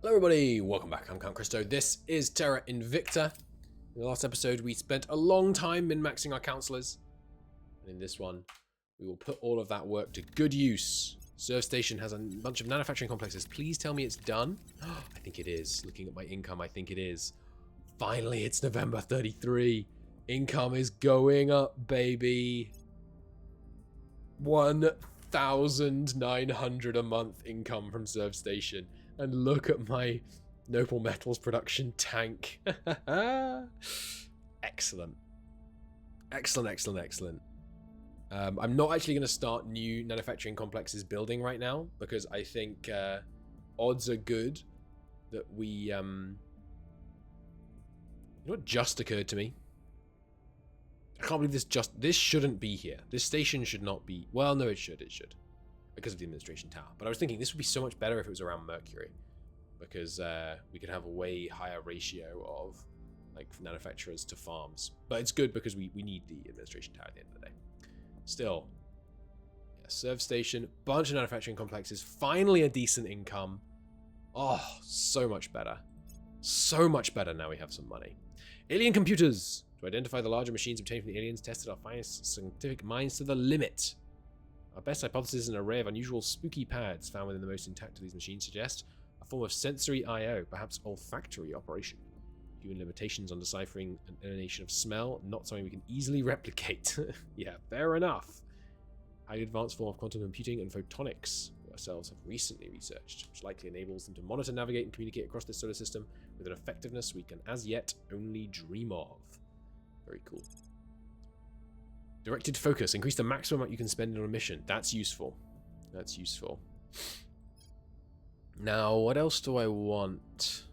Hello everybody, welcome back. I'm Count Christo. This is Terra Invicta. In the last episode, we spent a long time min-maxing our counselors. And in this one, we will put all of that work to good use. Serve Station has a bunch of manufacturing complexes. Please tell me it's done. I think it is. Looking at my income, I think it is. Finally, it's November 33. Income is going up, baby. 1,900 a month income from Serve Station. And look at my noble metals production tank. Excellent. Excellent. I'm not actually going to start new manufacturing complexes building right now because I think odds are good that we... You know what just occurred to me? I can't believe this shouldn't be here. This station should not be... Well, no, it should. Because of the administration tower. But I was thinking this would be so much better if it was around Mercury. Because we could have a way higher ratio of like manufacturers to farms. But it's good because we need the administration tower at the end of the day. Still. Yeah, Serve Station, bunch of manufacturing complexes, finally a decent income. Oh, so much better. So much better now we have some money. Alien computers. To identify the larger machines obtained from the aliens, tested our finest scientific minds to the limit. Our best hypothesis is an array of unusual spooky pads found within the most intact of these machines suggest a form of sensory I/O, perhaps olfactory operation. Human limitations on deciphering an emanation of smell, not something we can easily replicate. Yeah, fair enough. Highly advanced form of quantum computing and photonics we ourselves have recently researched, which likely enables them to monitor, navigate, and communicate across this solar system with an effectiveness we can as yet only dream of. Very cool. Directed focus. Increase the maximum amount you can spend on a mission. That's useful. That's useful. Now, what else do I want?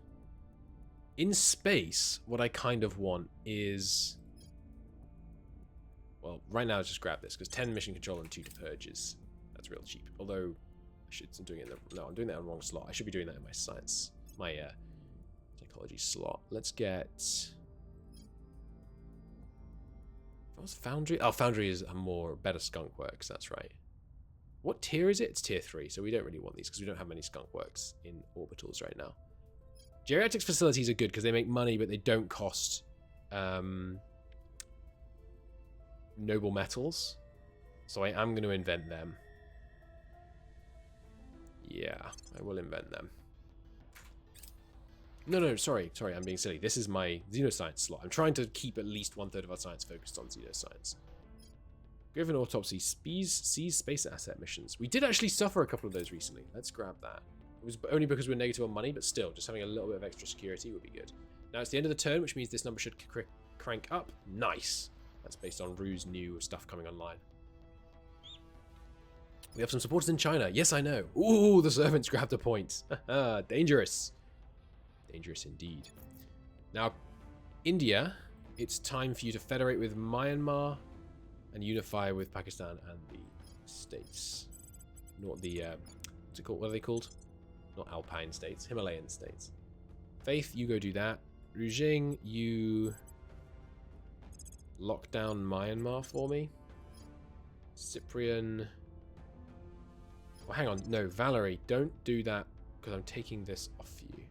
In space, what I kind of want is... Well, right now, let's just grab this, because 10 mission control and 2 to purges. That's real cheap. Although, I'm doing it in the... No, I'm doing that in the wrong slot. I should be doing that in my science. My psychology slot. Let's get... What's Foundry? Oh, Foundry is a better skunk works, that's right. What tier is it? It's tier 3, so we don't really want these because we don't have many skunk works in orbitals right now. Geriatrics facilities are good because they make money, but they don't cost noble metals. So I am going to invent them. Yeah, I will invent them. No, sorry, I'm being silly. This is my xenoscience slot. I'm trying to keep at least 1/3 of our science focused on xenoscience. Given autopsy, seize space asset missions. We did actually suffer a couple of those recently. Let's grab that. It was only because we were negative on money, but still, just having a little bit of extra security would be good. Now it's the end of the turn, which means this number should crank up. Nice. That's based on Rue's new stuff coming online. We have some supporters in China. Yes, I know. Ooh, the servants grabbed a point. Dangerous. Dangerous indeed. Now, India, it's time for you to federate with Myanmar and unify with Pakistan and the states. Not the, what's it called? What are they called? Not Alpine states, Himalayan states. Faith, you go do that. Rujing, you lock down Myanmar for me. Cyprian. Well, hang on. No, Valerie, don't do that because I'm taking this off you.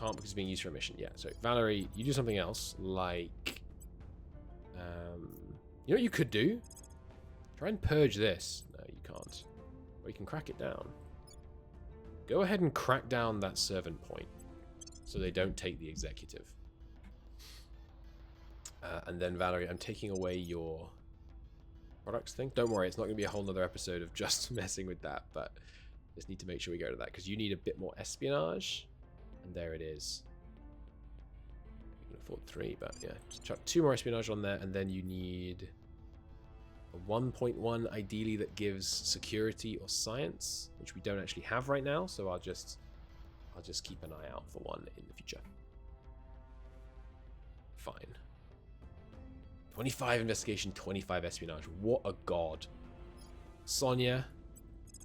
Can't because it's being used for a mission. Yeah, so Valerie, you do something else, like... you know what you could do? Try and purge this. No, you can't. Or you can crack it down. Go ahead and crack down that servant point so they don't take the executive. And then Valerie, I'm taking away your products thing. Don't worry, it's not going to be a whole nother episode of just messing with that, but just need to make sure we go to that because you need a bit more espionage. And there it is. You can afford 3, but yeah. Just chuck 2 more espionage on there, and then you need a 1.1 ideally that gives security or science, which we don't actually have right now, so I'll just keep an eye out for one in the future. Fine. 25 investigation, 25 espionage. What a god. Sonia,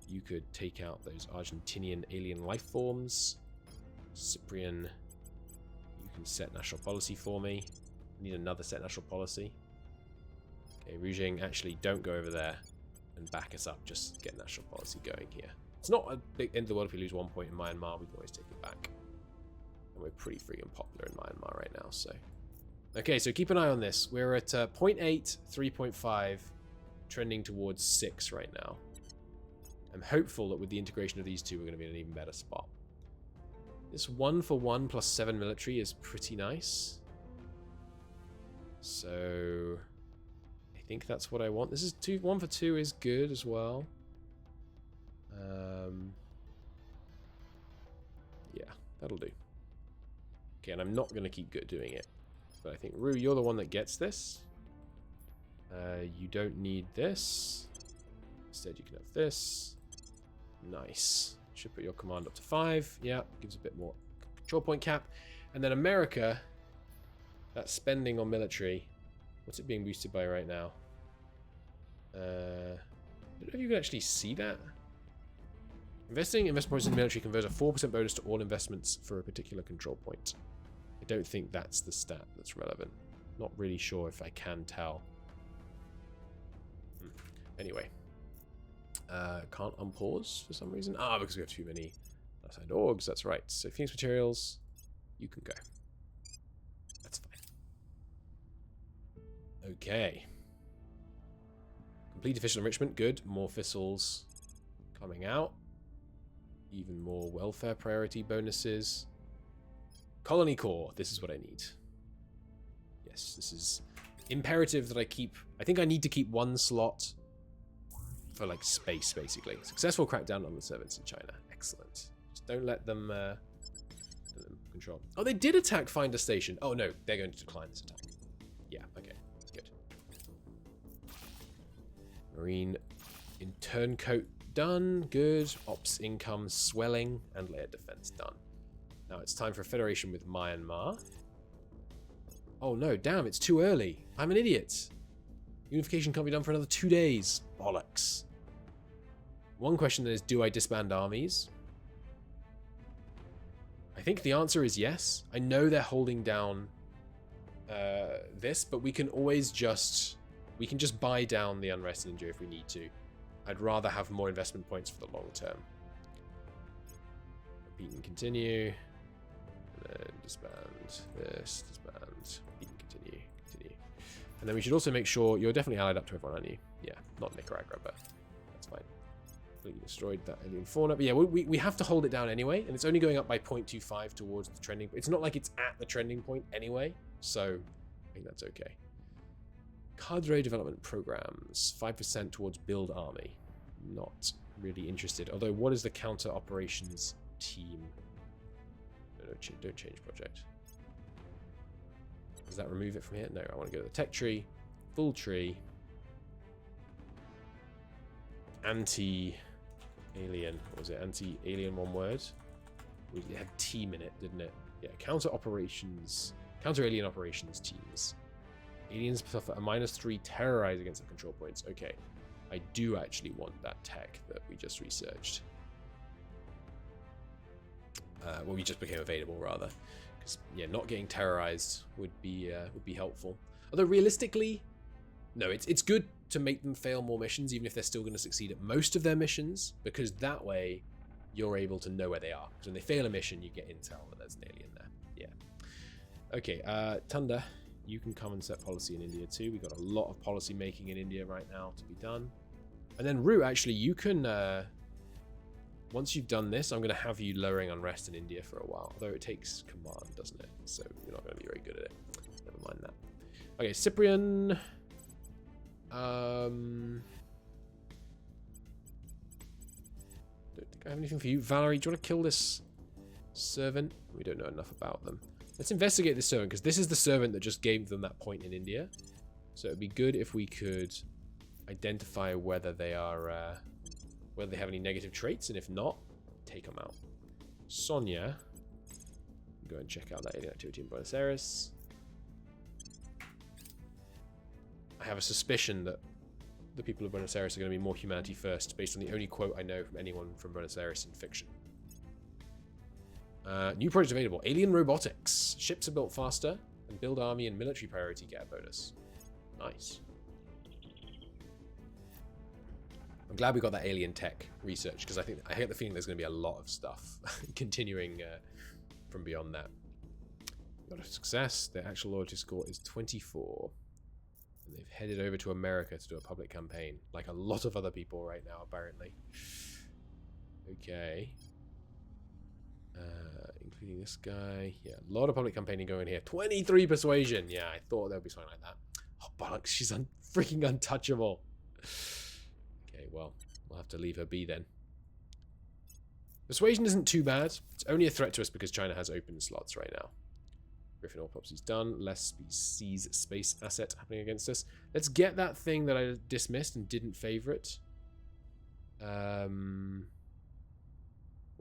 you could take out those Argentinian alien life forms. Cyprian, you can set national policy for me. I need another set national policy. Okay, Rujing, actually don't go over there and back us up. Just get national policy going here. It's not a big end of the world if we lose 1 point in Myanmar. We can always take it back. And we're pretty freaking popular in Myanmar right now, so... Okay, so keep an eye on this. We're at 0.8, 3.5, trending towards 6 right now. I'm hopeful that with the integration of these two, we're going to be in an even better spot. This 1 for 1 plus 7 military is pretty nice. So... I think that's what I want. This is 1 for 2 is good as well. Yeah, that'll do. Okay, and I'm not going to keep doing it. But I think, Rue, you're the one that gets this. You don't need this. Instead, you can have this. Nice. Should put your command up to 5. Yeah, gives a bit more control point cap. And then America, that spending on military, what's it being boosted by right now? I don't know if you can actually see that. Investing investment points in the military confers a 4% bonus to all investments for a particular control point. I don't think that's the stat that's relevant. Not really sure if I can tell. Anyway. Can't unpause for some reason. Ah, because we have too many left-hand orgs. That's right. So Phoenix Materials, you can go. That's fine. Okay. Complete official enrichment. Good. More thistles coming out. Even more welfare priority bonuses. Colony core. This is what I need. Yes, this is imperative that I keep... I think I need to keep 1 slot for, like, space, basically. Successful crackdown on the servants in China. Excellent. Just don't let them control. Oh, they did attack Finder Station. Oh, no. They're going to decline this attack. Yeah, okay. Good. Marine in turncoat done. Good. Ops income swelling. And layered defense done. Now it's time for a federation with Myanmar. Oh no, damn, it's too early. I'm an idiot. Unification can't be done for another 2 days. Bollocks. One question then is, do I disband armies? I think the answer is yes. I know they're holding down this, but we can always just... We can just buy down the unrest in India if we need to. I'd rather have more investment points for the long term. Beat and continue. And then disband this, disband, beat and continue, continue. And then we should also make sure you're definitely allied up to everyone, aren't you? Yeah, not Nicaragua, but that's fine. Completely destroyed that alien fauna. But yeah, we have to hold it down anyway, and it's only going up by 0.25 towards the trending. It's not like it's at the trending point anyway, so I think that's okay. Cadre development programs, 5% towards build army. Not really interested. Although, what is the counter operations team? No, don't change project. Does that remove it from here? No, I want to go to the tech tree, full tree, anti-alien. What was it? Anti-alien, one word. It had team in it, didn't it? Yeah, counter operations, counter-alien operations teams. Aliens suffer a -3 terrorize against the control points. Okay, I do actually want that tech that we just researched. Well, we just became available rather, because yeah, not getting terrorized would be helpful. Although realistically, no, it's good to make them fail more missions, even if they're still going to succeed at most of their missions, because that way you're able to know where they are. Because when they fail a mission, you get intel that there's an alien there. Yeah. Okay, Tunda, you can come and set policy in India too. We've got a lot of policy making in India right now to be done. And then Rue, actually, you can... once you've done this, I'm going to have you lowering unrest in India for a while. Although it takes command, doesn't it? So you're not going to be very good at it. Never mind that. Okay, Cyprian. Don't think I have anything for you. Valerie, do you want to kill this servant? We don't know enough about them. Let's investigate this servant, because this is the servant that just gave them that point in India. So it'd be good if we could identify whether they are... whether they have any negative traits, and if not, take them out. Sonia, go and check out that alien activity in Buenos Aires. I have a suspicion that the people of Buenos Aires are going to be more humanity first, based on the only quote I know from anyone from Buenos Aires in fiction. New project available. Alien robotics. Ships are built faster, and build army and military priority get a bonus. Nice. I'm glad we got that alien tech research, because I get the feeling there's going to be a lot of stuff continuing from beyond that. Got a success. Their actual loyalty score is 24. And they've headed over to America to do a public campaign, like a lot of other people right now, apparently. Okay. Including this guy. Yeah, a lot of public campaigning going here. 23 persuasion. Yeah, I thought there would be something like that. Oh, bollocks. She's freaking untouchable. Okay, well, we'll have to leave her be then. Persuasion isn't too bad. It's only a threat to us because China has open slots right now. Griffin autopsy's done. Less species space asset happening against us. Let's get that thing that I dismissed and didn't favorite. What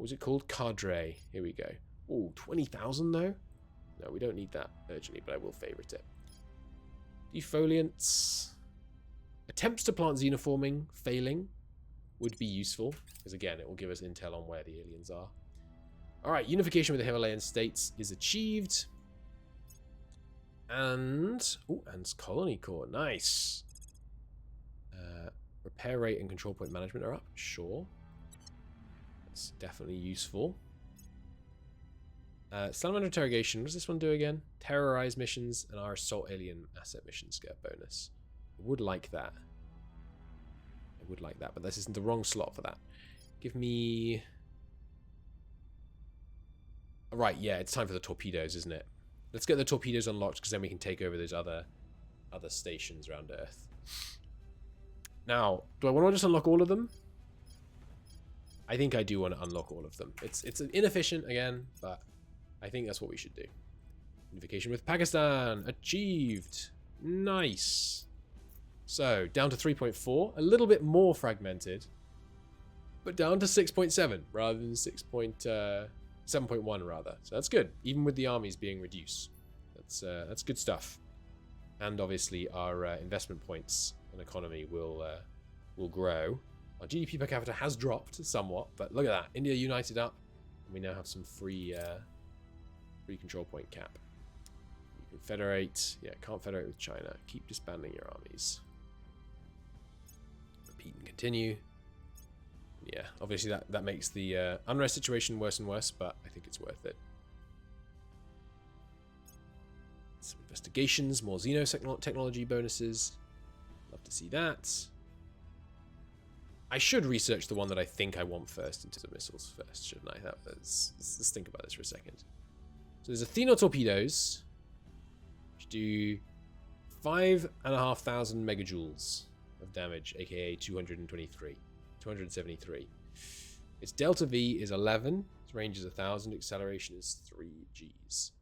was it called? Cadre. Here we go. Oh, 20,000 though? No, we don't need that urgently, but I will favorite it. Defoliants. Attempts to plant xenoforming failing would be useful, because again, it will give us intel on where the aliens are. Alright, unification with the Himalayan states is achieved. And colony core. Nice. Repair rate and control point management are up. Sure. That's definitely useful. Salamander interrogation. What does this one do again? Terrorize missions and our assault alien asset missions get a bonus. I would like that. I would like that, but this isn't the wrong slot for that. Give me... Right, yeah, it's time for the torpedoes, isn't it? Let's get the torpedoes unlocked, because then we can take over those other stations around Earth. Now, do I want to just unlock all of them? I think I do want to unlock all of them. It's inefficient again, but I think that's what we should do. Unification with Pakistan achieved. Nice. So down to 3.4, a little bit more fragmented, but down to 6.7 rather than 7.1 rather. So that's good, even with the armies being reduced. That's good stuff. And obviously our investment points and economy will grow. Our GDP per capita has dropped somewhat, but look at that. India united up, and we now have some free control point cap. You can federate. Yeah, can't federate with China. Keep disbanding your armies. Repeat and continue. Yeah, obviously that makes the unrest situation worse and worse, but I think it's worth it. Some investigations, more technology bonuses. Love to see that. I should research the one that I think I want first into the missiles first, shouldn't I? Let's think about this for a second. So there's Athena torpedoes, which do 5,500 megajoules of damage, aka 273. Its delta V is 11. Its range is 1,000. Acceleration is 3 Gs.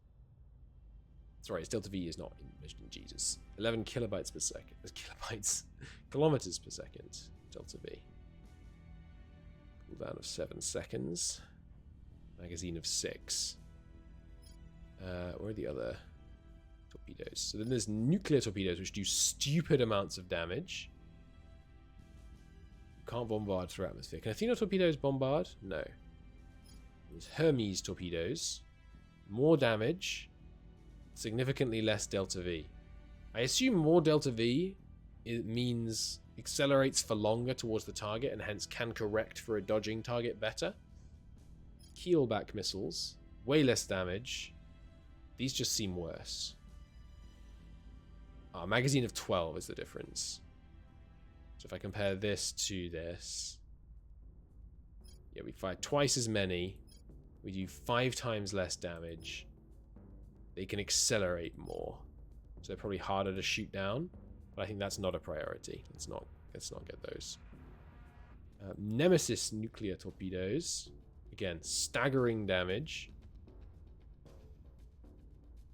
Sorry, its delta V is not measured in Gs. It's 11 kilobytes per second. Kilometers per second. Delta V. Cooldown of 7 seconds. Magazine of 6. Where are the other torpedoes? So then there's nuclear torpedoes, which do stupid amounts of damage. Can't bombard through atmosphere. Can Athena torpedoes bombard? No. There's Hermes torpedoes. More damage. Significantly less delta V. I assume more delta V means accelerates for longer towards the target and hence can correct for a dodging target better. Keelback missiles. Way less damage. These just seem worse. Magazine of 12 is the difference. So if I compare this to this, yeah, we fire twice as many. We do 5 times less damage. They can accelerate more, so they're probably harder to shoot down. But I think that's not a priority. Let's not get those. Nemesis nuclear torpedoes, again, staggering damage.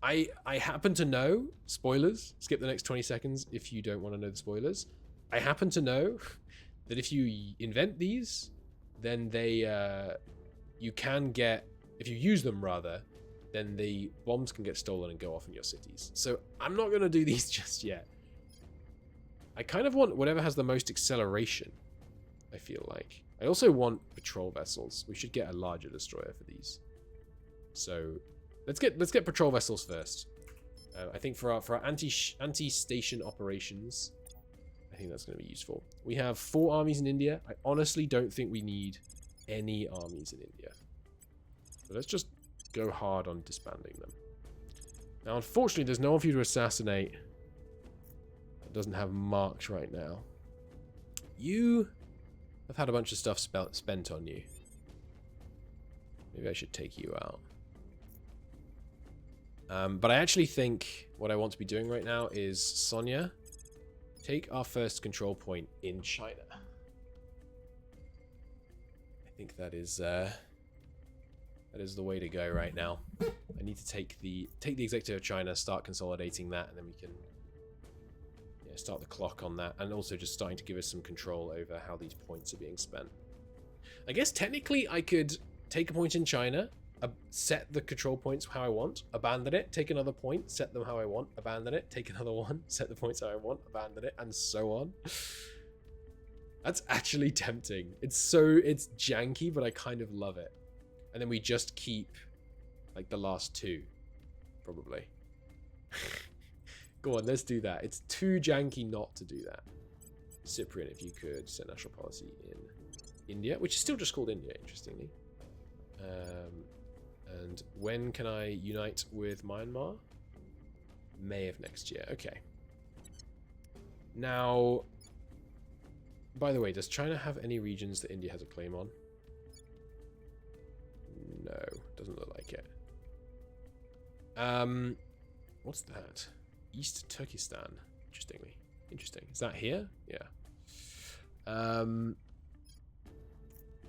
I happen to know, spoilers. Skip the next 20 seconds if you don't want to know the spoilers. I happen to know that if you invent these, then they, you can get, if you use them rather, then the bombs can get stolen and go off in your cities. So I'm not going to do these just yet. I kind of want whatever has the most acceleration, I feel like. I also want patrol vessels. We should get a larger destroyer for these. So let's get patrol vessels first. I think for our anti-station operations, I think that's going to be useful. We have 4 armies in India. I honestly don't think we need any armies in India. So let's just go hard on disbanding them. Now, unfortunately, there's no one for you to assassinate that doesn't have marks right now. You have had a bunch of stuff spent on you. Maybe I should take you out. But I actually think what I want to be doing right now is, Sonia, take our first control point in China. I think that is the way to go right now. I need to take the executive of China, start consolidating that, and then we can start the clock on that, and also just starting to give us some control over how these points are being spent. I guess technically I could take a point in China, set the control points how I want, abandon it, take another point, set them how I want, abandon it, take another one, set the points how I want, abandon it, and so on. That's actually tempting. It's janky, but I kind of love it. And then we just keep like the last 2, probably. Go on, let's do that. It's too janky not to do that. Cyprian, if you could set national policy in India, which is still just called India, interestingly. And when can I unite with Myanmar? May of next year. Okay. Now, by the way, does China have any regions that India has a claim on? No, doesn't look like it. What's that? East Turkestan. Interesting. Is that here? Yeah.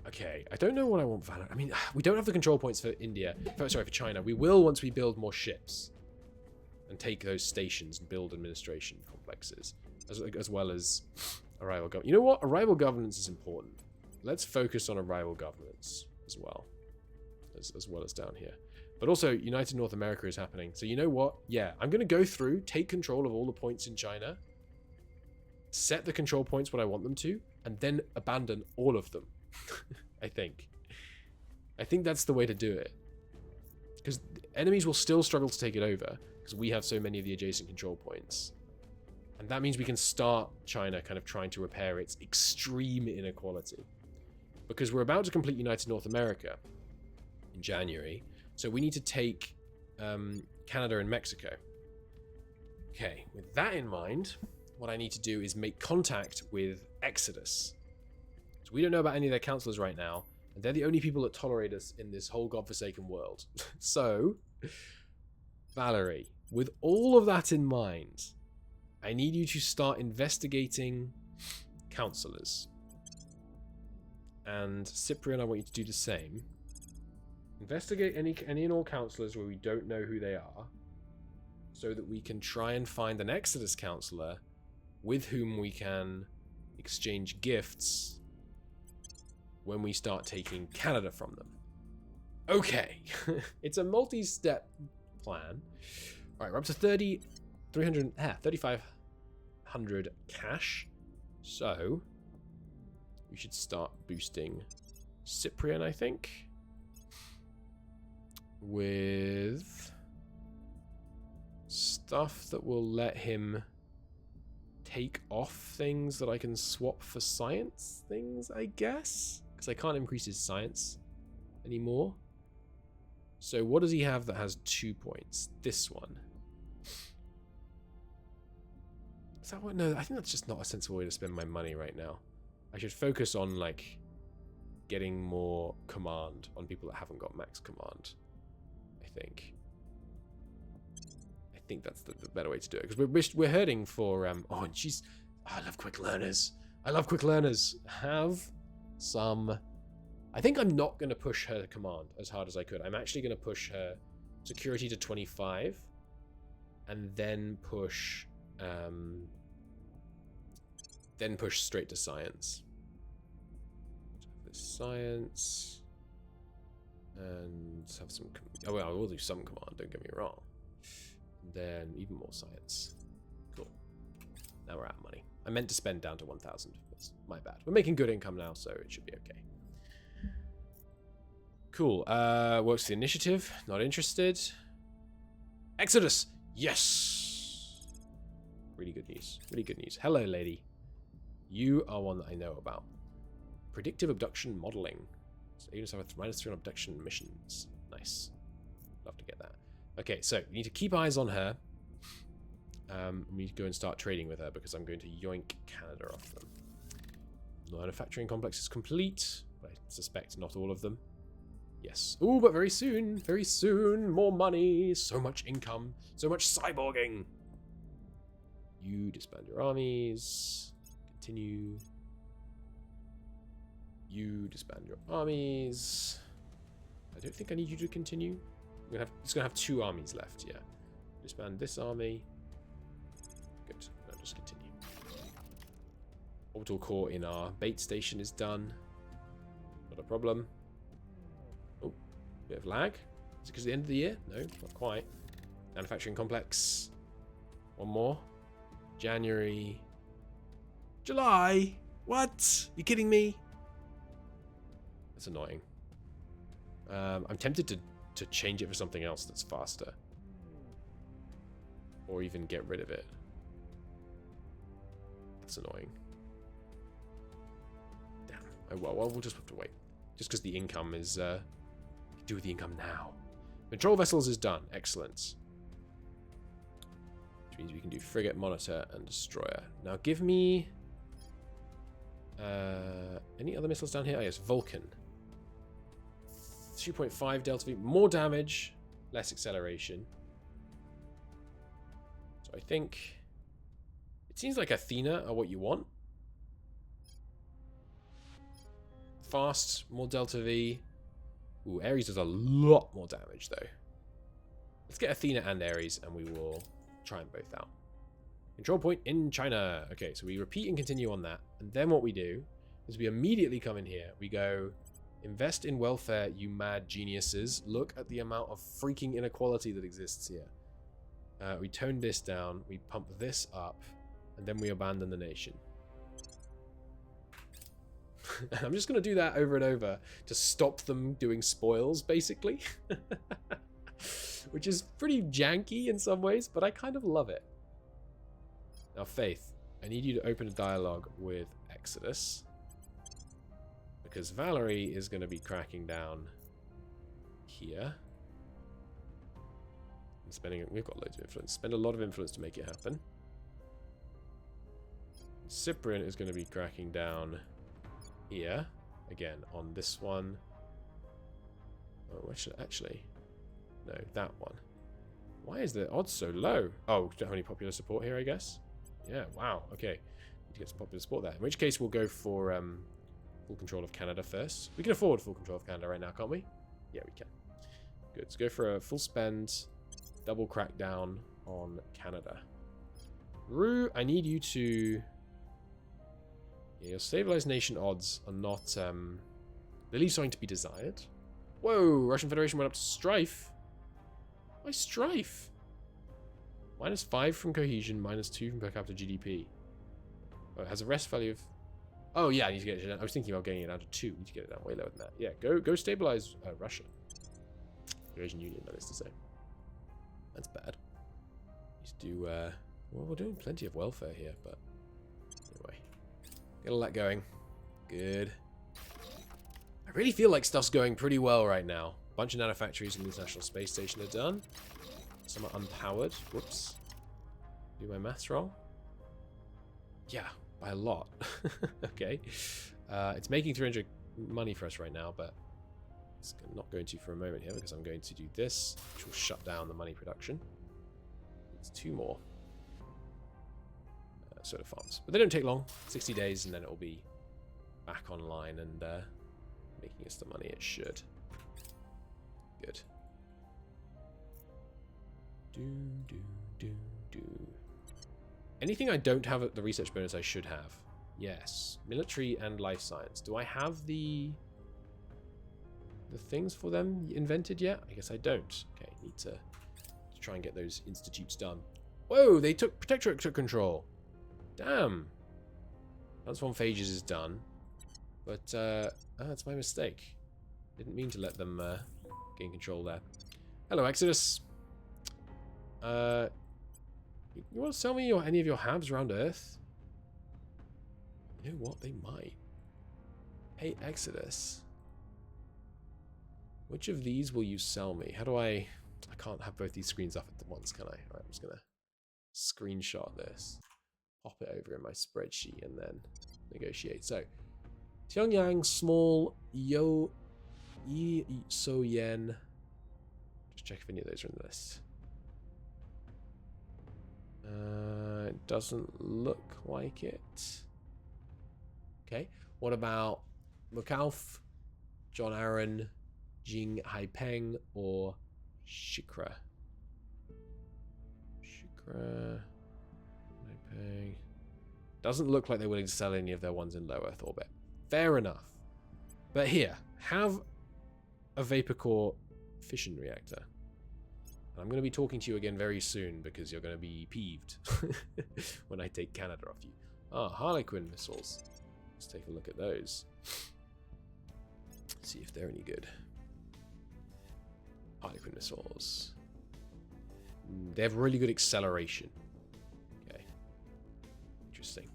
Okay, I don't know what I want for. I mean, we don't have the control points for India. For China. We will once we build more ships and take those stations and build administration complexes, as well as arrival governance. You know what? Arrival governance is important. Let's focus on arrival governance as well as down here. But also, United North America is happening. So you know what? Yeah, I'm going to go through, take control of all the points in China, set the control points what I want them to, and then abandon all of them. I think that's the way to do it. Because enemies will still struggle to take it over, because we have so many of the adjacent control points. And that means we can start China kind of trying to repair its extreme inequality. Because we're about to complete United North America in January. So we need to take Canada and Mexico. Okay, with that in mind, what I need to do is make contact with Exodus. So we don't know about any of their counselors right now, and they're the only people that tolerate us in this whole godforsaken world. So, Valerie, with all of that in mind, I need you to start investigating counselors. And Cyprian, I want you to do the same. Investigate any and all counselors where we don't know who they are, so that we can try and find an Exodus counselor with whom we can exchange gifts when we start taking Canada from them. Okay. It's a multi-step plan. All right, we're up to 3,500 cash. So we should start boosting Cyprian, I think, with stuff that will let him take off things that I can swap for science things, I guess, because I can't increase his science anymore. So what does he have that has 2 points? This one. Is that what? No, I think that's just not a sensible way to spend my money right now. I should focus on like getting more command on people that haven't got max command. I think that's the better way to do it, because we're hurting for oh, and she's, oh, I love quick learners. Have some. I think I'm not going to push her command as hard as I could. I'm actually going to push her security to 25 and then push straight to science. This science and have some. Oh well, I will do some command. Don't get me wrong. And then even more science. Cool. Now we're out of money. I meant to spend down to 1,000. That's my bad. We're making good income now, so it should be okay. Cool. Works the initiative. Not interested. Exodus. Yes. Really good news. Really good news. Hello, lady. You are one that I know about. Predictive abduction modeling. So agents have a -3 on abduction missions. Nice. Love to get that. Okay, so we need to keep eyes on her. We need to go and start trading with her because I'm going to yoink Canada off them. The manufacturing complex is complete, but I suspect not all of them. Yes. Oh, but very soon, more money, so much income, so much cyborging. You disband your armies. Continue. You disband your armies. I don't think I need you to continue. It's gonna have 2 armies left, yeah. Disband this army. Good. No, just continue. Orbital core in our bait station is done. Not a problem. Oh, bit of lag. Is it because of the end of the year? No, not quite. Manufacturing complex. One more. January. July. What? You kidding me? That's annoying. I'm tempted to change it for something else that's faster. Or even get rid of it. That's annoying. Damn. Oh well, we'll just have to wait. Just because the income is... do with the income now. Control vessels is done. Excellent. Which means we can do frigate, monitor, and destroyer. Now give me... any other missiles down here? Oh yes, Vulcan. 2.5 Delta V. More damage. Less acceleration. So I think... It seems like Athena are what you want. Fast, more Delta V. Ooh, Ares does a lot more damage, though. Let's get Athena and Ares, and we will try them both out. Control point in China. Okay, so we repeat and continue on that. And then what we do is we immediately come in here. We go, invest in welfare, you mad geniuses. Look at the amount of freaking inequality that exists here. We tone this down. We pump this up. And then we abandon the nation. I'm just going to do that over and over to stop them doing spoils, basically. Which is pretty janky in some ways, but I kind of love it. Now, Faith, I need you to open a dialogue with Exodus. Because Valerie is going to be cracking down here. And we've got loads of influence. Spend a lot of influence to make it happen. Cyprian is going to be cracking down here. Again, on this one. Oh, actually. No, that one. Why is the odds so low? Oh, don't have any popular support here, I guess. Yeah, wow. Okay. Need to get some popular support there. In which case, we'll go for full control of Canada first. We can afford full control of Canada right now, can't we? Yeah, we can. Good. Let's go for a full spend, double crackdown on Canada. Rue, I need you to... Yeah, your stabilized nation odds are not... They leave something to be desired. Whoa, Russian Federation went up to strife. Why strife? -5 from cohesion, -2 from per capita GDP. Oh, it has a rest value of... Oh yeah, I need to get it down. I was thinking about getting it down to 2. We need to get it down way lower than that. Yeah, go stabilize Russia. Eurasian Union, that is to say. That's bad. Need to do... well, we're doing plenty of welfare here, but... Anyway. Get all that going. Good. I really feel like stuff's going pretty well right now. A bunch of nanofactories in the International Space Station are done. Some are unpowered. Whoops. Do my maths wrong? Yeah, by a lot. Okay. It's making 300 money for us right now, but it's not going to for a moment here because I'm going to do this, which will shut down the money production. It's 2 more solar farms. But they don't take long. 60 days and then it will be back online and making us the money it should. Good. Anything I don't have at the research bonus I should have. Yes. Military and life science. Do I have the things for them invented yet? I guess I don't. Okay, need to try and get those institutes done. Whoa, they took Protectorate took control. Damn. Transform phages is done. But that's my mistake. Didn't mean to let them gain control there. Hello, Exodus. You want to sell me any of your halves around Earth? You know what? They might. Hey, Exodus. Which of these will you sell me? How do I can't have both these screens up at once, can I? Alright, I'm just gonna screenshot this. Pop it over in my spreadsheet and then negotiate. So, Pyongyang, small, Yo, Yi, So Yen. Just check if any of those are in the list. It doesn't look like it. Okay. What about Mukalf, John Aaron, Jing Haipeng, or Shikra? Shikra, Haipeng. Doesn't look like they're willing to sell any of their ones in low Earth orbit. Fair enough. But here, have a vapor core fission reactor. I'm going to be talking to you again very soon because you're going to be peeved when I take Canada off you. Ah, Harlequin missiles. Let's take a look at those. See if they're any good. Harlequin missiles. They have really good acceleration. Okay. Interesting.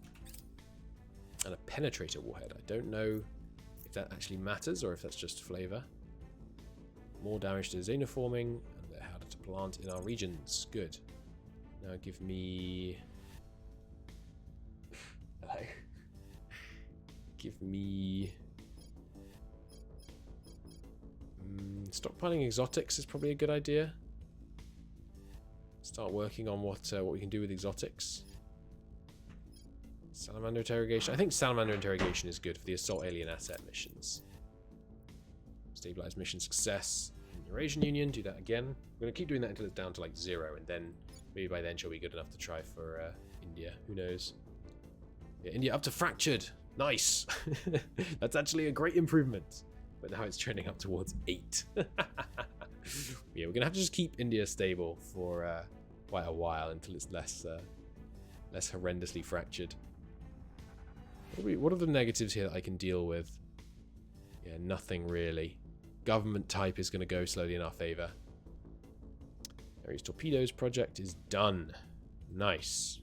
And a penetrator warhead. I don't know if that actually matters or if that's just flavor. More damage to xenoforming, and they're harder to plant in our regions. Good. Now give me... Hello. Give me... stockpiling exotics is probably a good idea. Start working on what we can do with exotics. Salamander interrogation. I think salamander interrogation is good for the assault alien asset missions. Stabilize mission success in Eurasian Union. Do that again. We're going to keep doing that until it's down to like 0, and then maybe by then she'll be good enough to try for India. Who knows? Yeah, India up to fractured. Nice. That's actually a great improvement. But now it's trending up towards 8. Yeah, we're going to have to just keep India stable for quite a while until it's less horrendously fractured. What are the negatives here that I can deal with? Yeah, nothing really. Government type is going to go slowly in our favor. Ares Torpedoes project is done. Nice.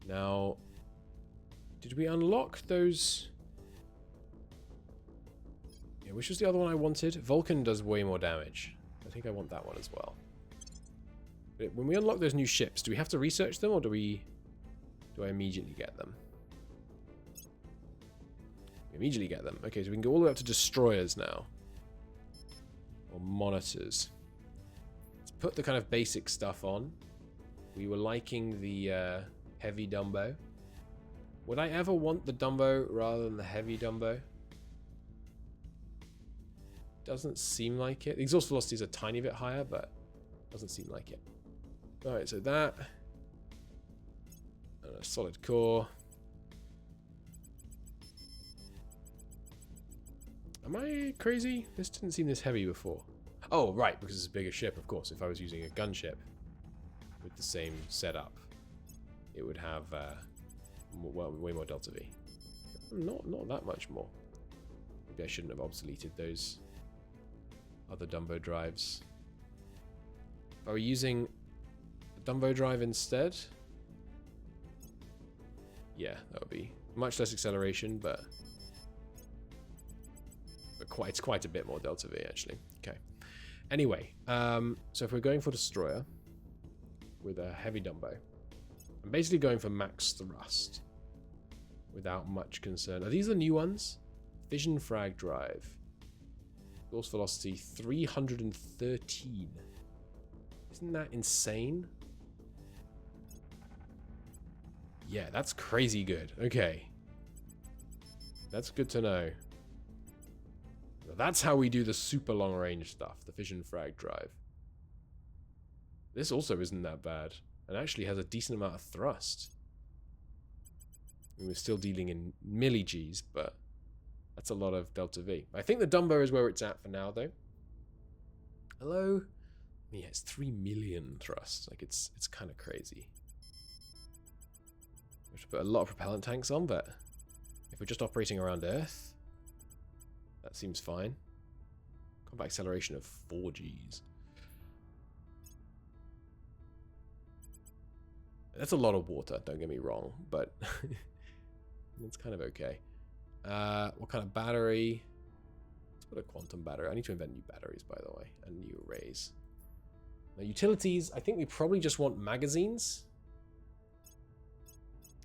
Now, did we unlock those? Yeah, which was the other one I wanted? Vulcan does way more damage. I think I want that one as well. But when we unlock those new ships, do we have to research them or do I immediately get them? We immediately get them. Okay, so we can go all the way up to destroyers now. Or monitors. Let's put the kind of basic stuff on. We were liking the heavy Dumbo. Would I ever want the Dumbo rather than the heavy Dumbo? Doesn't seem like it. The exhaust velocity is a tiny bit higher, but doesn't seem like it. Alright, so that. And a solid core. Am I crazy? This didn't seem this heavy before. Oh, right, because it's a bigger ship, of course. If I was using a gunship with the same setup, it would have way more Delta V. Not that much more. Maybe I shouldn't have obsoleted those other Dumbo drives. If I were using a Dumbo drive instead, yeah, that would be much less acceleration, but it's quite a bit more Delta V actually. Okay. Anyway, so if we're going for destroyer with a heavy Dumbo, I'm basically going for max thrust without much concern. Are these the new ones? Fission frag drive. Exhaust velocity 313. Isn't that insane? Yeah, that's crazy good. Okay. That's good to know. That's how we do the super long range stuff, the fission frag drive. This also isn't that bad, and actually has a decent amount of thrust. I mean, we're still dealing in milli-Gs, but that's a lot of Delta V. I think the Dumbo is where it's at for now, though. Hello? Yeah, it's 3 million thrust. Like, it's kind of crazy. We have to put a lot of propellant tanks on, but if we're just operating around Earth, that seems fine. Combat acceleration of 4 Gs. That's a lot of water, don't get me wrong, but it's kind of okay. What kind of battery? Let's put a quantum battery. I need to invent new batteries, by the way, and new arrays. Now, utilities, I think we probably just want magazines.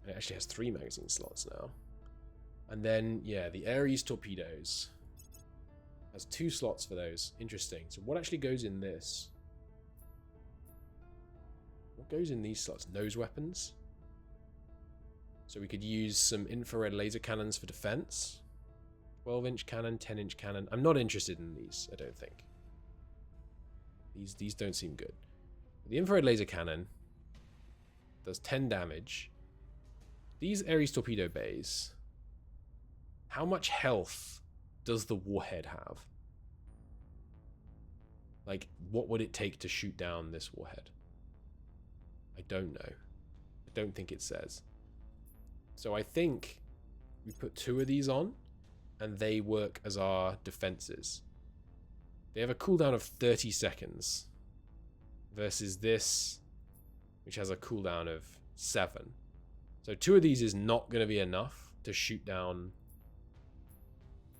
And it actually has 3 magazine slots now. And then, yeah, the Ares torpedoes. Has 2 slots for those. Interesting. So what actually goes in this? What goes in these slots? Nose weapons. So we could use some infrared laser cannons for defense. 12-inch cannon, 10-inch cannon. I'm not interested in these, I don't think. These don't seem good. The infrared laser cannon does 10 damage. These Ares torpedo bays. How much health does the warhead have? Like, what would it take to shoot down this warhead? I don't know. I don't think it says. So I think we put 2 of these on, and they work as our defenses. They have a cooldown of 30 seconds versus this, which has a cooldown of 7. So 2 of these is not going to be enough to shoot down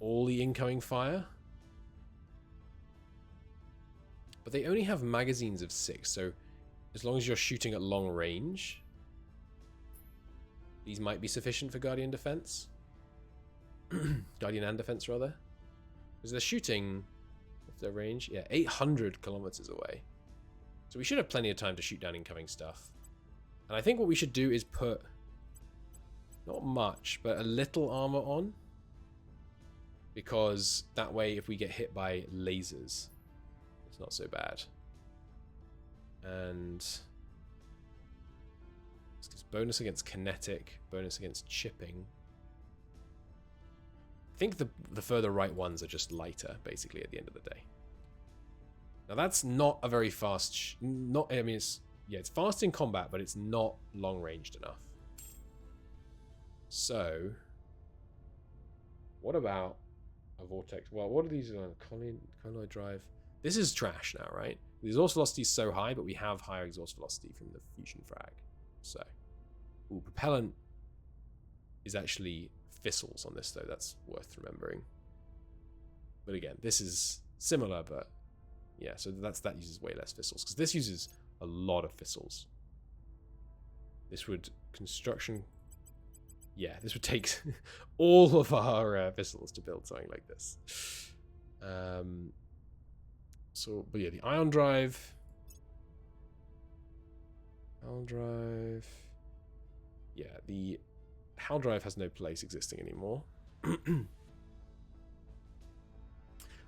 all the incoming fire. But they only have magazines of 6, so as long as you're shooting at long range, these might be sufficient for Guardian Defense. Guardian and Defense, rather. Because they're shooting, what's their range? Yeah, 800 kilometers away. So we should have plenty of time to shoot down incoming stuff. And I think what we should do is put, not much, but a little armor on. Because that way, if we get hit by lasers, it's not so bad. And this gives bonus against kinetic, bonus against chipping. I think the further right ones are just lighter, basically, at the end of the day. Now that's not a very fast. I mean, it's fast in combat, but it's not long ranged enough. So, what about a vortex? Well, what are these? Colloid drive. This is trash now, right? The exhaust velocity is so high, but we have higher exhaust velocity from the fusion frag. So, ooh, propellant is actually fissils on this, though. That's worth remembering. But again, this is similar, but yeah, so that uses way less fissils, because this uses a lot of fissils. This would construction. Yeah, this would take all of our fissils to build something like this. So, but yeah, the ion drive. Yeah, the HAL drive has no place existing anymore.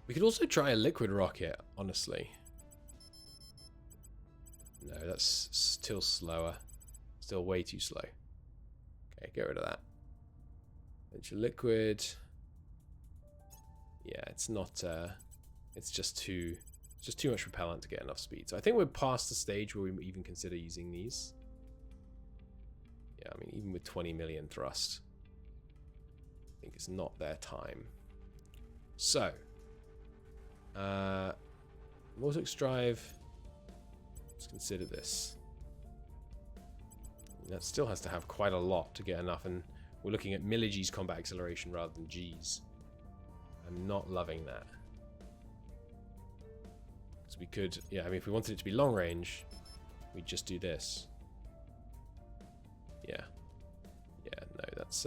We could also try a liquid rocket, honestly. No, that's still slower. Still way too slow. Okay, get rid of that. Venture liquid. Yeah, it's not. It's just too much propellant to get enough speed. So I think we're past the stage where we even consider using these. Yeah, I mean, even with 20 million thrust, I think it's not their time. So, vortex drive. Let's consider this. That still has to have quite a lot to get enough, and we're looking at millig's combat acceleration rather than G's. I'm not loving that. Because we could, yeah, I mean, if we wanted it to be long range, we'd just do this. Yeah. Yeah, no, that's,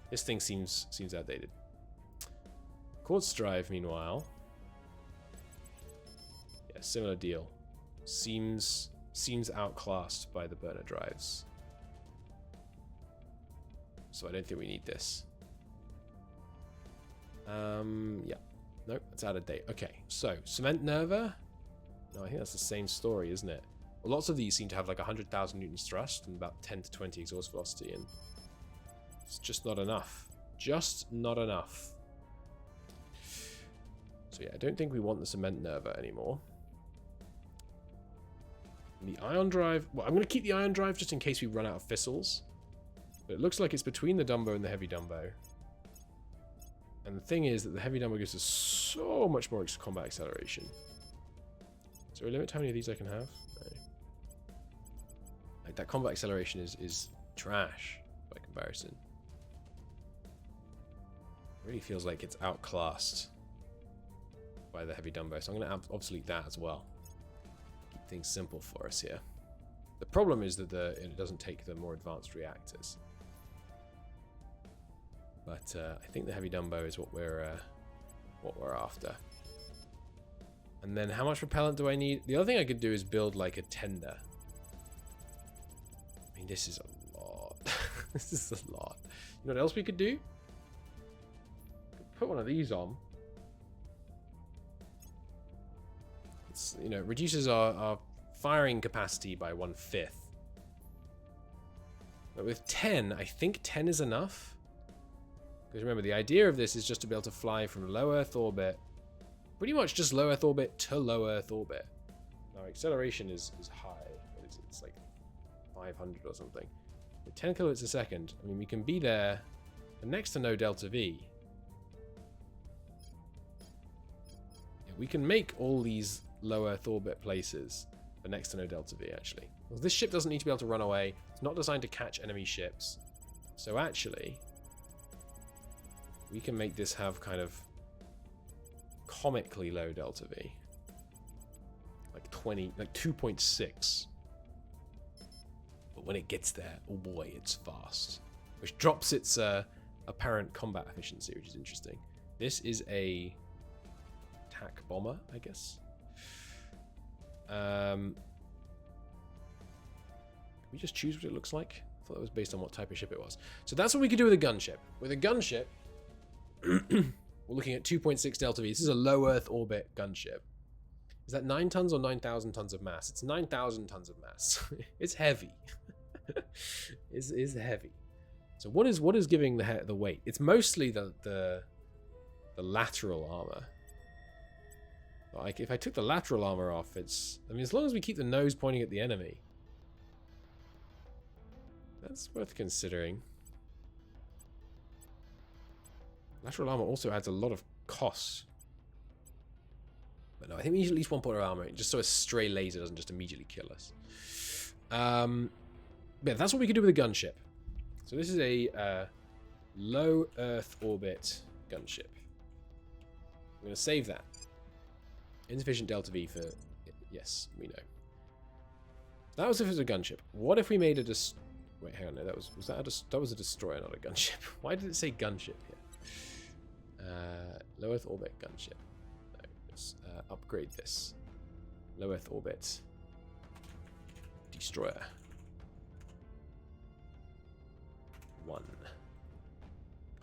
this thing seems outdated. Quartz drive, meanwhile. Yeah, similar deal. Seems outclassed by the burner drives. So I don't think we need this. Yeah. Nope, that's out of date. Okay, so cement nerva. No, I think that's the same story, isn't it? Well, lots of these seem to have like 100,000 newtons thrust and about 10 to 20 exhaust velocity, and it's just not enough. Just not enough. So yeah, I don't think we want the cement nerva anymore. And the ion drive. Well, I'm going to keep the ion drive just in case we run out of fissils. But it looks like it's between the Dumbo and the heavy Dumbo. And the thing is that the heavy Dumbo gives us so much more combat acceleration. Is there a limit to how many of these I can have? No. Like, that combat acceleration is trash by comparison. It really feels like it's outclassed by the heavy Dumbo, so I'm going to obsolete that as well. Keep things simple for us here. The problem is that it doesn't take the more advanced reactors. But I think the heavy Dumbo is what we're after. And then how much propellant do I need? The other thing I could do is build like a tender. I mean, this is a lot. This is a lot. You know what else we could do? Put one of these on. It's, you know, reduces our firing capacity by 1/5. But with 10, I think 10 is enough. Because remember, the idea of this is just to be able to fly from low Earth orbit, pretty much just low Earth orbit to low Earth orbit. Our acceleration is high. It's like 500 or something. With 10 kilobits a second, I mean, we can be there for next to no delta V. Yeah, we can make all these low Earth orbit places for next to no delta V, actually. Well, this ship doesn't need to be able to run away. It's not designed to catch enemy ships. So actually, we can make this have kind of comically low delta V. Like 2.6. But when it gets there, oh boy, it's fast. Which drops its apparent combat efficiency, which is interesting. This is a attack bomber, I guess. Can we just choose what it looks like? I thought it was based on what type of ship it was. So that's what we could do with a gunship. With a gunship, we're looking at 2.6 delta V. This is a low Earth orbit gunship. Is that 9 tons or 9,000 tons of mass? It's 9,000 tons of mass. It's heavy. It's heavy. So what is giving the weight? It's mostly the lateral armor. Like, if I took the lateral armor off, it's... I mean, as long as we keep the nose pointing at the enemy, that's worth considering. Lateral armor also adds a lot of costs. But no, I think we need at least 1 point of armor, just so a stray laser doesn't just immediately kill us. But that's what we could do with a gunship. So this is a low Earth orbit gunship. I'm going to save that. Insufficient delta V for... Yes, we know. That was if it was a gunship. What if we made a... Wait, hang on. No, that was a destroyer, not a gunship. Why did it say gunship here? Low Earth orbit gunship. No, let's upgrade this. Low Earth orbit destroyer. 1.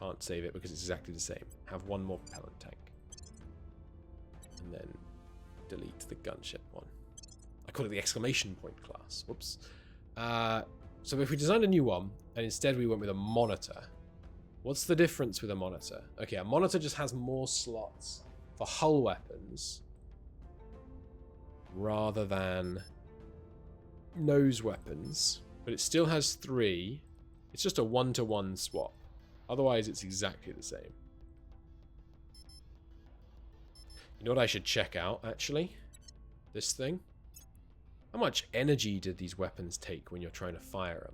Can't save it because it's exactly the same. Have 1 more propellant tank. And then delete the gunship one. I call it the exclamation point class. Whoops. So if we designed a new one, and instead we went with a monitor, what's the difference with a monitor? Okay, a monitor just has more slots for hull weapons rather than nose weapons, but it still has 3. It's just a 1-to-1 swap. Otherwise, it's exactly the same. You know what I should check out, actually? This thing. How much energy did these weapons take when you're trying to fire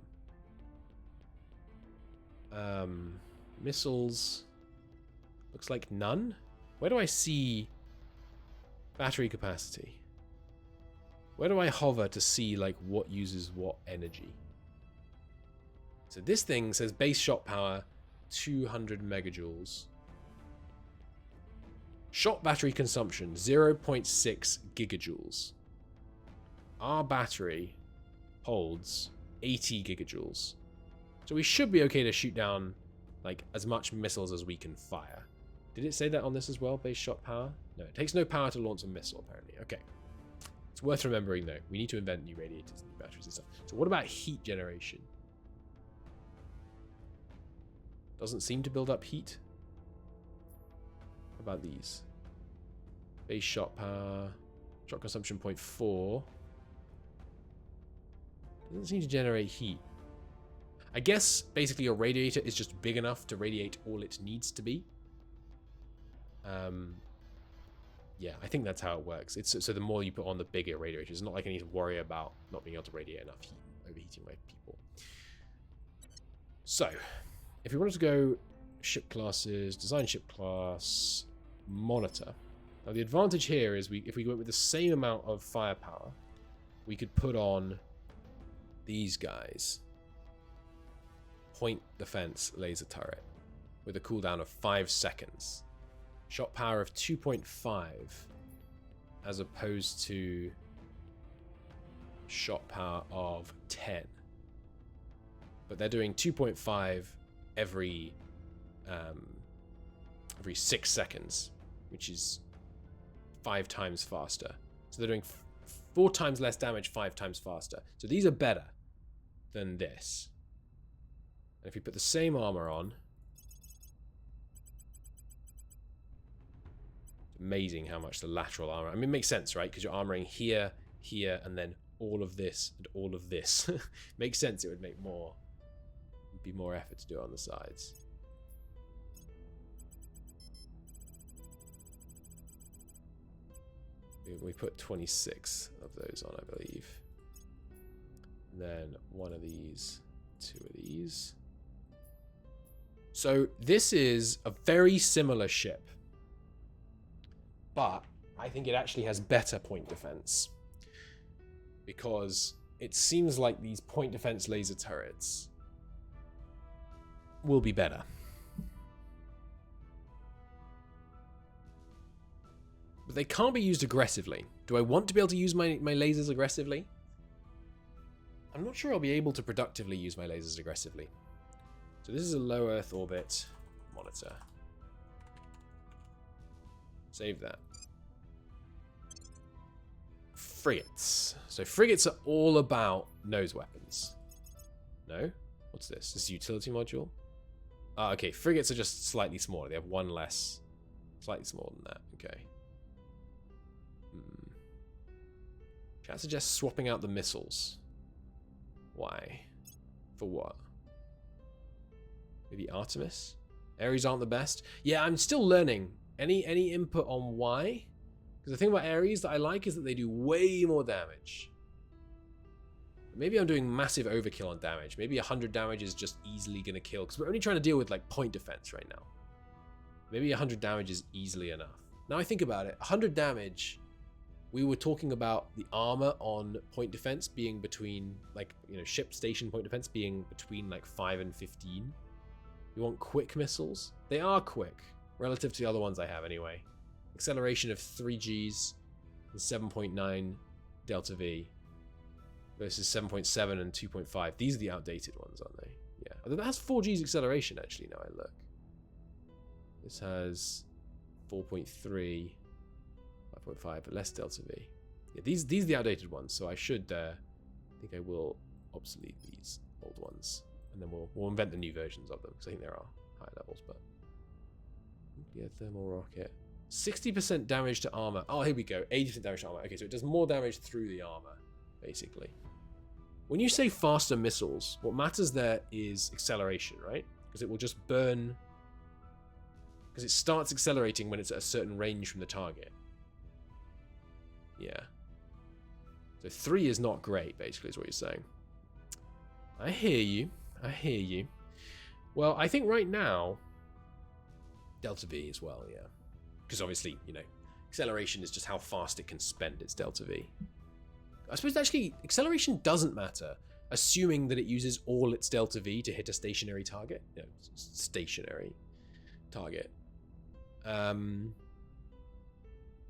them? Missiles. Looks like none. Where do I see battery capacity? Where do I hover to see, like, what uses what energy? So this thing says base shot power 200 megajoules. Shot battery consumption 0.6 gigajoules. Our battery holds 80 gigajoules. So we should be okay to shoot down like as much missiles as we can fire. Did it say that on this as well, base shot power? No, it takes no power to launch a missile apparently. Okay. It's worth remembering though. We need to invent new radiators and new batteries and stuff. So what about heat generation? Doesn't seem to build up heat. How about these? Base shot power, shot consumption 0.4. Doesn't seem to generate heat. I guess basically your radiator is just big enough to radiate all it needs to be. Yeah, I think that's how it works. It's so the more you put on, the bigger radiator. It's not like I need to worry about not being able to radiate enough heat. overheating my people. So, if we wanted to go ship classes, design ship class, monitor. Now the advantage here is if we went with the same amount of firepower, we could put on these guys. Point defense laser turret with a cooldown of 5 seconds. Shot power of 2.5 as opposed to shot power of 10. But they're doing 2.5 every 6 seconds, which is 5 times faster. So they're doing 4 times less damage, 5 times faster. So these are better than this. And if we put the same armor on, it's amazing how much the lateral armor. I mean, it makes sense, right? Because you're armoring here, here, and then all of this and all of this. Makes sense. It would make be more effort to do it on the sides. We put 26 of those on, I believe. And then one of these, 2 of these. So this is a very similar ship, but I think it actually has better point defense because it seems like these point defense laser turrets will be better. But they can't be used aggressively. Do I want to be able to use my lasers aggressively? I'm not sure I'll be able to productively use my lasers aggressively. So this is a low Earth orbit monitor. Save that. Frigates. So frigates are all about nose weapons. No? What's this? This is a utility module? Ah, okay. Frigates are just slightly smaller. They have 1 less. Slightly smaller than that. Okay. Chat suggests swapping out the missiles. Why? For what? Maybe Artemis? Ares aren't the best? Yeah, I'm still learning. Any input on why? Because the thing about Ares that I like is that they do way more damage. Maybe I'm doing massive overkill on damage. Maybe 100 damage is just easily going to kill. Because we're only trying to deal with like point defense right now. Maybe 100 damage is easily enough. Now I think about it. 100 damage... We were talking about the armor on point defense being between, like, you know, ship station point defense being between, like, 5 and 15. You want quick missiles? They are quick, relative to the other ones I have anyway. Acceleration of 3 Gs and 7.9 delta V versus 7.7 and 2.5. These are the outdated ones, aren't they? Yeah. Although that has 4 Gs acceleration, actually, now I look. This has 4.3... 5.5, but less delta V. Yeah, these are the outdated ones, so I should I think I will obsolete these old ones, and then we'll invent the new versions of them because I think there are higher levels. But yeah, thermal rocket, 60% damage to armor. Oh, here we go, 80% damage to armor. Okay, so it does more damage through the armor, basically. When you say faster missiles, what matters there is acceleration, right? Because it will just burn. Because it starts accelerating when it's at a certain range from the target. Yeah. So 3 is not great, basically, is what you're saying. I hear you. I hear you. Well, I think right now, delta V as well, yeah. Because obviously, you know, acceleration is just how fast it can spend its delta V. I suppose actually, acceleration doesn't matter, assuming that it uses all its delta V to hit a stationary target. You know, stationary target.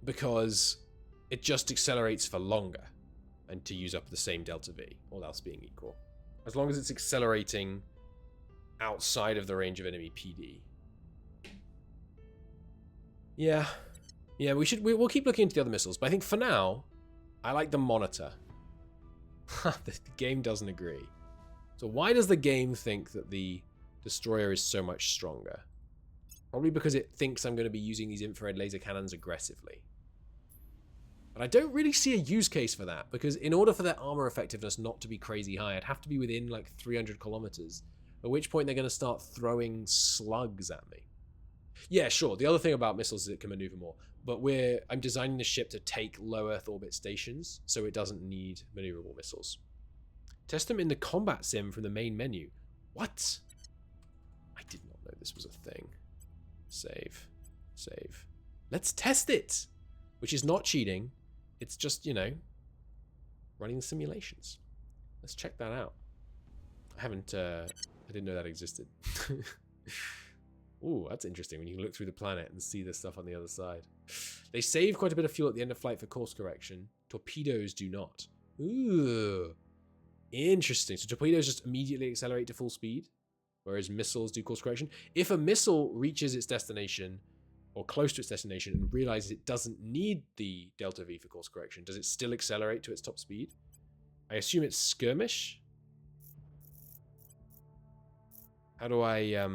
Because it just accelerates for longer and to use up the same delta V, all else being equal. As long as it's accelerating outside of the range of enemy PD. Yeah. Yeah, we'll keep looking into the other missiles, but I think for now, I like the monitor. The game doesn't agree. So why does the game think that the destroyer is so much stronger? Probably because it thinks I'm going to be using these infrared laser cannons aggressively. But I don't really see a use case for that, because in order for that armor effectiveness not to be crazy high, I'd have to be within like 300 kilometers, at which point they're going to start throwing slugs at me. Yeah, sure, the other thing about missiles is it can maneuver more, but I'm designing the ship to take low Earth orbit stations, so it doesn't need maneuverable missiles. Test them in the combat sim from the main menu. What? I did not know this was a thing. Save. Save. Let's test it! Which is not cheating. It's just, you know, running simulations. Let's check that out. I didn't know that existed. Ooh, that's interesting when you can look through the planet and see the stuff on the other side. They save quite a bit of fuel at the end of flight for course correction. Torpedoes do not. Ooh. Interesting. So torpedoes just immediately accelerate to full speed, whereas missiles do course correction. If a missile reaches its destination, or close to its destination, and realizes it doesn't need the delta V for course correction, does it still accelerate to its top speed? I assume it's skirmish. How do I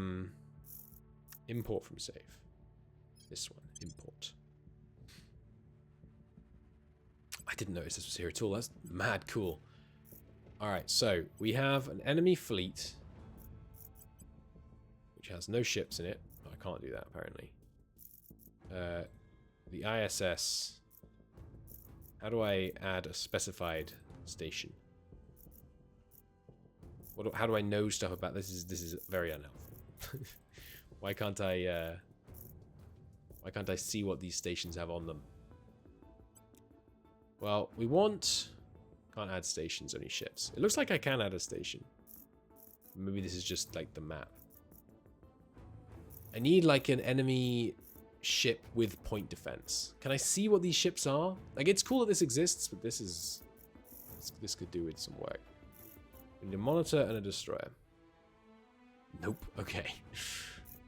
import from save? This one, import. I didn't notice this was here at all. That's mad cool. Alright, so we have an enemy fleet which has no ships in it. Oh, I can't do that apparently. The ISS. How do I add a specified station? How do I know stuff about this? This is very unhelpful. Why can't I see what these stations have on them? Well, we want... Can't add stations, only ships. It looks like I can add a station. Maybe this is just like the map. I need like an enemy ship with point defense. Can I see what these ships are? Like, it's cool that this exists, but this could do with some work. We need a monitor and a destroyer. Nope. Okay.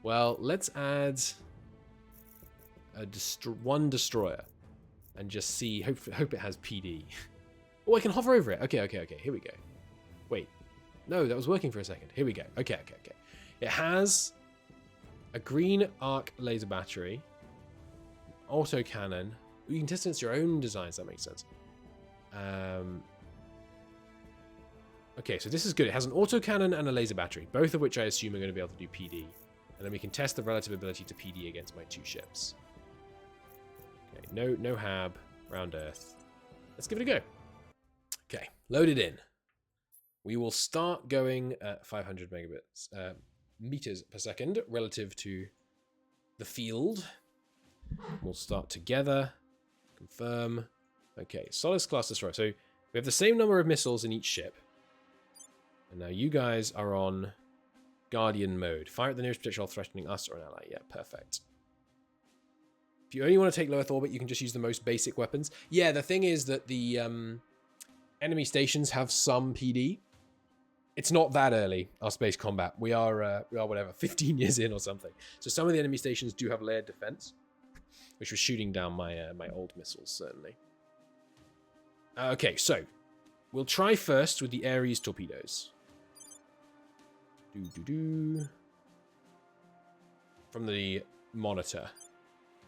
Well, let's add one destroyer and just see. Hope it has PD. Oh, I can hover over it. Okay. Here we go. Wait. No, that was working for a second. Here we go. Okay. It has a green arc laser battery, auto cannon. You can test against your own designs. That makes sense. Okay, so this is good. It has an autocannon and a laser battery, both of which I assume are going to be able to do PD. And then we can test the relative ability to PD against my two ships. Okay, no hab, round Earth. Let's give it a go. Okay, loaded in. We will start going at 500 meters per second relative to the field. We'll start together. Confirm. Okay, Solus class destroyer. So we have the same number of missiles in each ship. And now you guys are on Guardian mode. Fire at the nearest projectile threatening us or an ally. Yeah, perfect. If you only want to take low Earth orbit, you can just use the most basic weapons. Yeah, the thing is that the enemy stations have some PD. It's not that early, our space combat. We are whatever, 15 years in or something. So some of the enemy stations do have layered defense, which was shooting down my my old missiles, certainly. Okay, so we'll try first with the Ares torpedoes. From the monitor.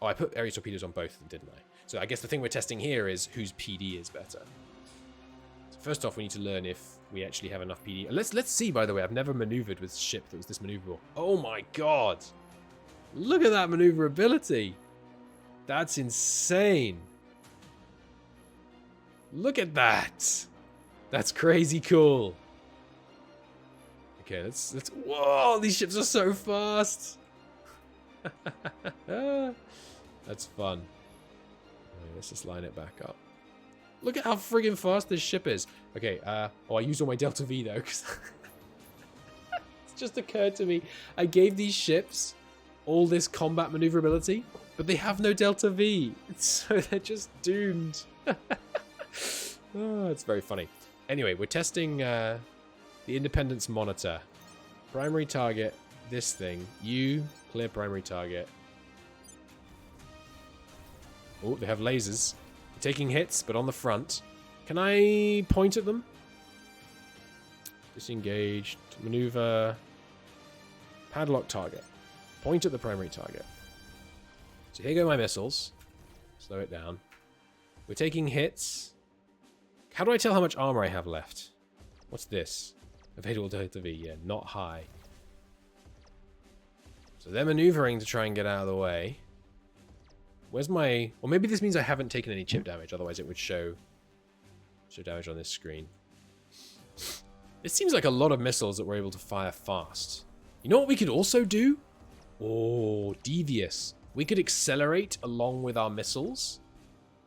Oh, I put Ares torpedoes on both of them, didn't I? So I guess the thing we're testing here is whose PD is better. So first off, we need to learn if we actually have enough PD. And let's see, by the way, I've never maneuvered with a ship that was this maneuverable. Oh my god! Look at that maneuverability! That's insane! Look at that! That's crazy cool! Okay, let's... Whoa! These ships are so fast! That's fun. Okay, let's just line it back up. Look at how friggin' fast this ship is. Okay, oh, I used all my Delta V though, because it's just occurred to me. I gave these ships all this combat maneuverability, but they have no Delta V, so they're just doomed. Oh, it's very funny. Anyway, we're testing the Independence Monitor. Primary target, this thing. You, clear primary target. Oh, they have lasers. They're taking hits, but on the front. Can I point at them? Disengage, maneuver, padlock target. Point at the primary target. So here go my missiles. Slow it down. We're taking hits. How do I tell how much armor I have left? What's this? Available Delta V. Yeah, not high. So they're maneuvering to try and get out of the way. Where's my... Or maybe this means I haven't taken any chip damage. Otherwise it would show damage on this screen. It seems like a lot of missiles that we're able to fire fast. You know what we could also do? Oh, devious. We could accelerate along with our missiles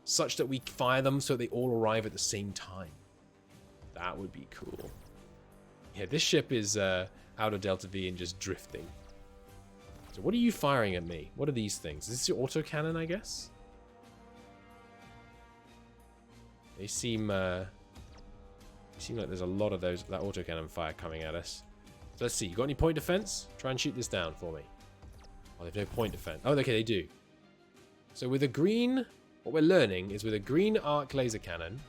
such that we fire them so they all arrive at the same time. That would be cool. Yeah, this ship is out of Delta V and just drifting. So what are you firing at me? What are these things? Is this your autocannon, I guess? They seem like there's a lot of that autocannon fire coming at us. So let's see. You got any point defense? Try and shoot this down for me. Oh, they have no point defense. Oh, okay, they do. So with a green, what we're learning is with a green arc laser cannon,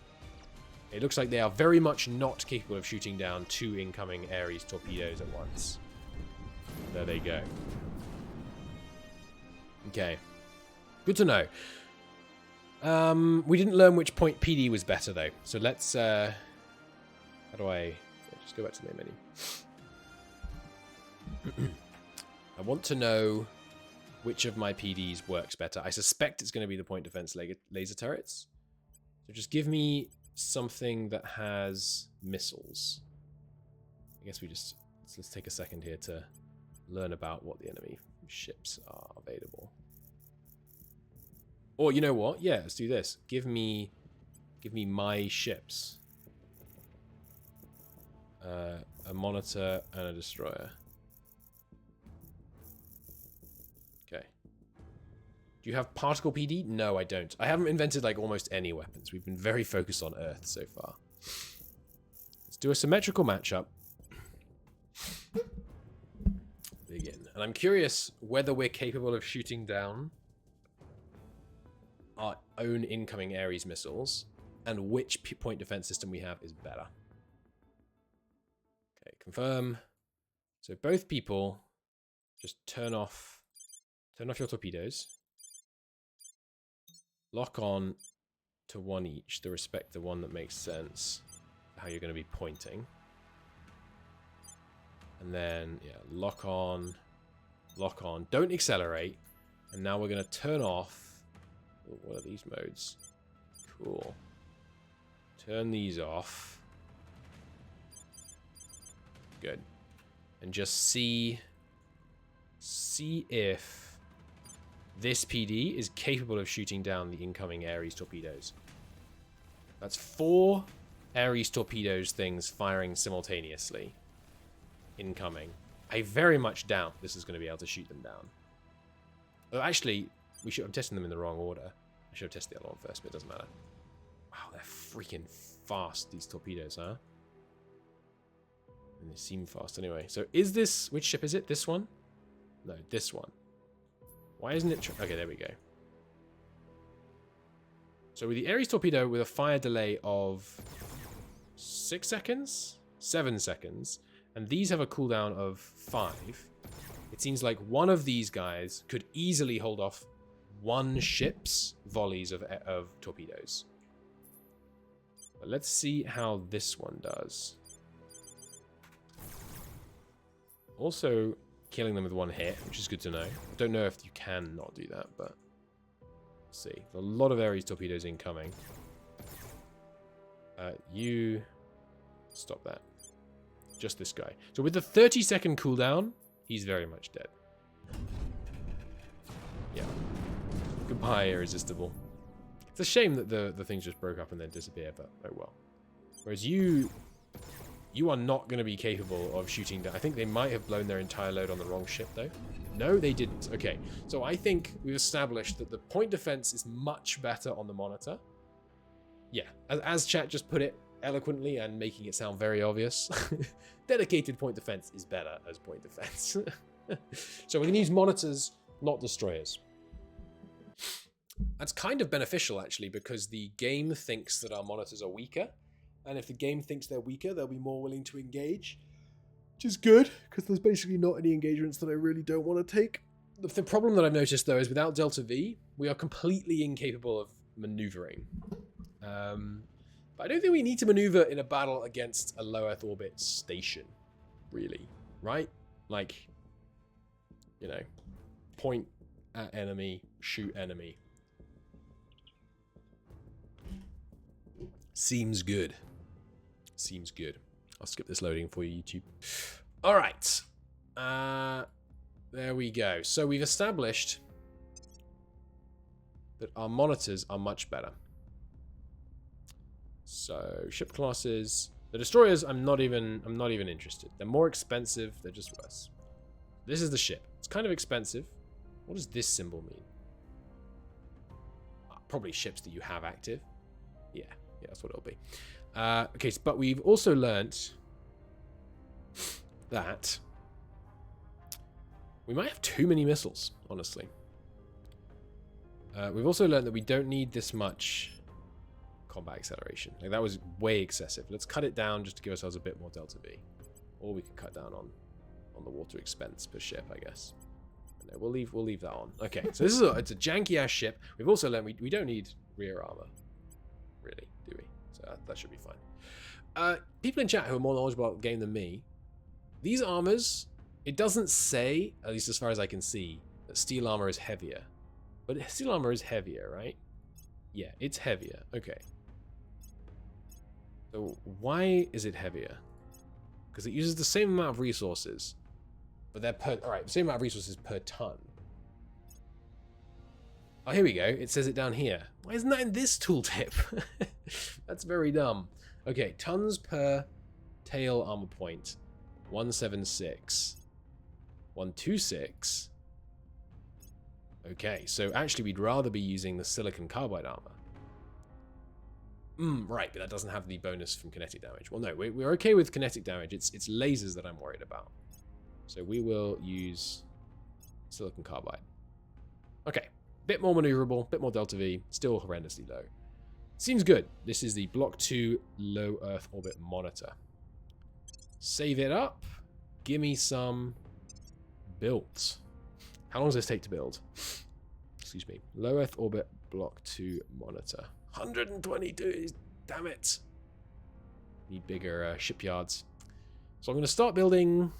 it looks like they are very much not capable of shooting down 2 incoming Ares torpedoes at once. There they go. Okay. Good to know. We didn't learn which point PD was better, though. So let's... how do I... Just go back to the main menu. I want to know which of my PDs works better. I suspect it's going to be the point defense laser turrets. So just give me something that has missiles. I guess we just... Let's take a second here to learn about what the enemy ships are available. Or you know what? Yeah, let's do this. Give me my ships. A monitor and a destroyer. Okay. Do you have particle PD? No, I don't. I haven't invented like almost any weapons. We've been very focused on Earth so far. Let's do a symmetrical matchup. Begin. And I'm curious whether we're capable of shooting down our own incoming Ares missiles and which point defense system we have is better. Okay, confirm. So both people just turn off your torpedoes. Lock on to one each to respect the one that makes sense, how you're going to be pointing. And then, yeah, lock on. Don't accelerate. And now we're going to turn off. Oh, what are these modes? Cool. Turn these off. Good. And just see if this PD is capable of shooting down the incoming Ares torpedoes. That's 4 Ares torpedoes things firing simultaneously. Incoming. I very much doubt this is going to be able to shoot them down. Oh, actually, I'm testing them in the wrong order. I should have tested the other one first, but it doesn't matter. Wow, they're freaking fast, these torpedoes, huh? And they seem fast anyway. So is this... Which ship is it? This one? No, this one. Why isn't it... Okay, there we go. So with the Ares torpedo, with a fire delay of 6 seconds? 7 seconds. And these have a cooldown of 5. It seems like one of these guys could easily hold off one ship's volleys of torpedoes. But let's see how this one does. Also killing them with one hit, which is good to know. I don't know if you can not do that, but let's see. A lot of Ares torpedoes incoming. You stop that. Just this guy. So with the 30-second cooldown, he's very much dead. Yeah. Goodbye, irresistible. It's a shame that the things just broke up and then disappear, but oh well. Whereas you are not going to be capable of shooting down. I think they might have blown their entire load on the wrong ship, though. No, they didn't. Okay, so I think we've established that the point defense is much better on the monitor. Yeah, as chat just put it eloquently and making it sound very obvious, dedicated point defense is better as point defense. So we're going to use monitors, not destroyers. That's kind of beneficial, actually, because the game thinks that our monitors are weaker. And if the game thinks they're weaker, they'll be more willing to engage. Which is good, because there's basically not any engagements that I really don't want to take. The problem that I've noticed, though, is without Delta V, we are completely incapable of maneuvering. But I don't think we need to maneuver in a battle against a low Earth orbit station, really. Right? Like, you know, point at enemy, shoot enemy. Seems good. Seems good. I'll skip this loading for you, YouTube. All right. There we go. So we've established that our monitors are much better. So ship classes, the destroyers, I'm not even interested. They're more expensive. They're just worse. This is the ship. It's kind of expensive. What does this symbol mean? Probably ships that you have active. Yeah, that's what it'll be. Okay, but we've also learnt that we might have too many missiles, honestly. We've also learned that we don't need this much combat acceleration. Like, that was way excessive. Let's cut it down just to give ourselves a bit more delta V. Or we can cut down on the water expense per ship, I guess. No, we'll leave that on. Okay, so this is it's a janky ass ship. We've also learned we don't need rear armor, really, do we? So that should be fine. People in chat who are more knowledgeable about the game than me, these armors, it doesn't say, at least as far as I can see, that steel armor is heavier. But steel armor is heavier, right? Yeah, it's heavier. Okay. So why is it heavier? Because it uses the same amount of resources, but they're the same amount of resources per ton. Oh, here we go. It says it down here. Why isn't that in this tooltip? That's very dumb. Okay, tons per tail armor point. 176. 126. Okay, so actually we'd rather be using the silicon carbide armor. Right, but that doesn't have the bonus from kinetic damage. Well, no, we're okay with kinetic damage. It's lasers that I'm worried about. So we will use silicon carbide. Okay, bit more maneuverable, bit more delta V, still horrendously low. Seems good. This is the Block 2 low Earth orbit monitor. Save it up. Give me some builds. How long does this take to build? Excuse me. Low Earth orbit Block 2 monitor. 122. Damn it. Need bigger shipyards. So I'm going to start building.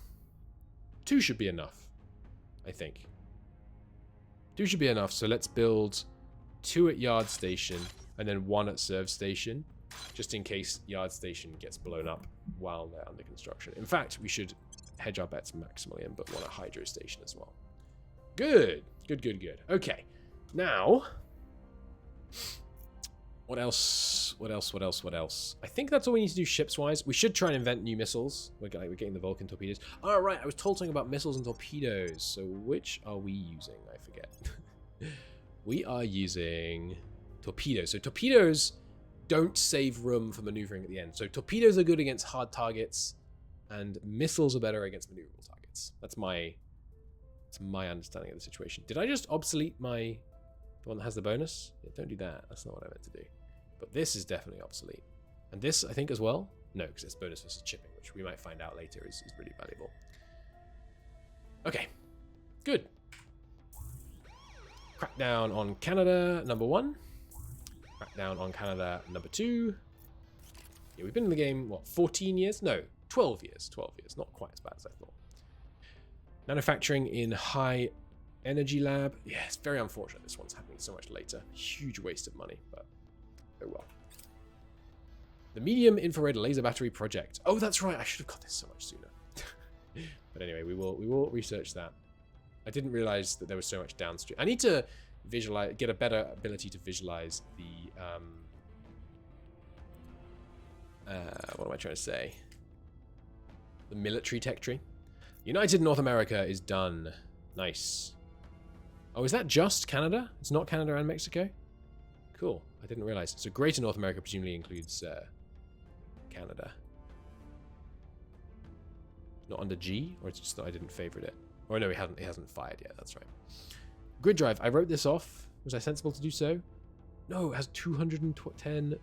2 should be enough, I think. 2 should be enough. So let's build 2 at Yard Station and then 1 at Serve Station, just in case Yard Station gets blown up while they're under construction. In fact, we should hedge our bets maximally and put 1 at Hydro Station as well. Good. Good. Okay. Now, what else? I think that's all we need to do ships-wise. We should try and invent new missiles. We're getting the Vulcan torpedoes. Oh, right. I was told something about missiles and torpedoes. So which are we using? I forget. We are using torpedoes. So torpedoes don't save room for maneuvering at the end. So torpedoes are good against hard targets, and missiles are better against maneuverable targets. That's my understanding of the situation. Did I just obsolete the one that has the bonus? Yeah, don't do that. That's not what I meant to do. But this is definitely obsolete. And this, I think, as well? No, because it's bonus versus chipping, which we might find out later is really valuable. Okay. Good. Crackdown on Canada, number 1. Crackdown on Canada, number 2. Yeah, we've been in the game, what, 14 years? No, 12 years. 12 years. Not quite as bad as I thought. Manufacturing in high energy lab. Yeah, it's very unfortunate this one's happening so much later. Huge waste of money, but oh well. The medium infrared laser battery project. Oh, that's right. I should have got this so much sooner. But anyway, we will research that. I didn't realize that there was so much downstream. I need to visualize, get a better ability to visualize the what am I trying to say? The military tech tree. United North America is done. Nice. Oh, is that just Canada? It's not Canada and Mexico? Cool. I didn't realize. So Greater North America presumably includes Canada. Not under G? Or it's just that I didn't favorite it? Or no, he hasn't fired yet. That's right. Grid drive. I wrote this off. Was I sensible to do so? No, it has 210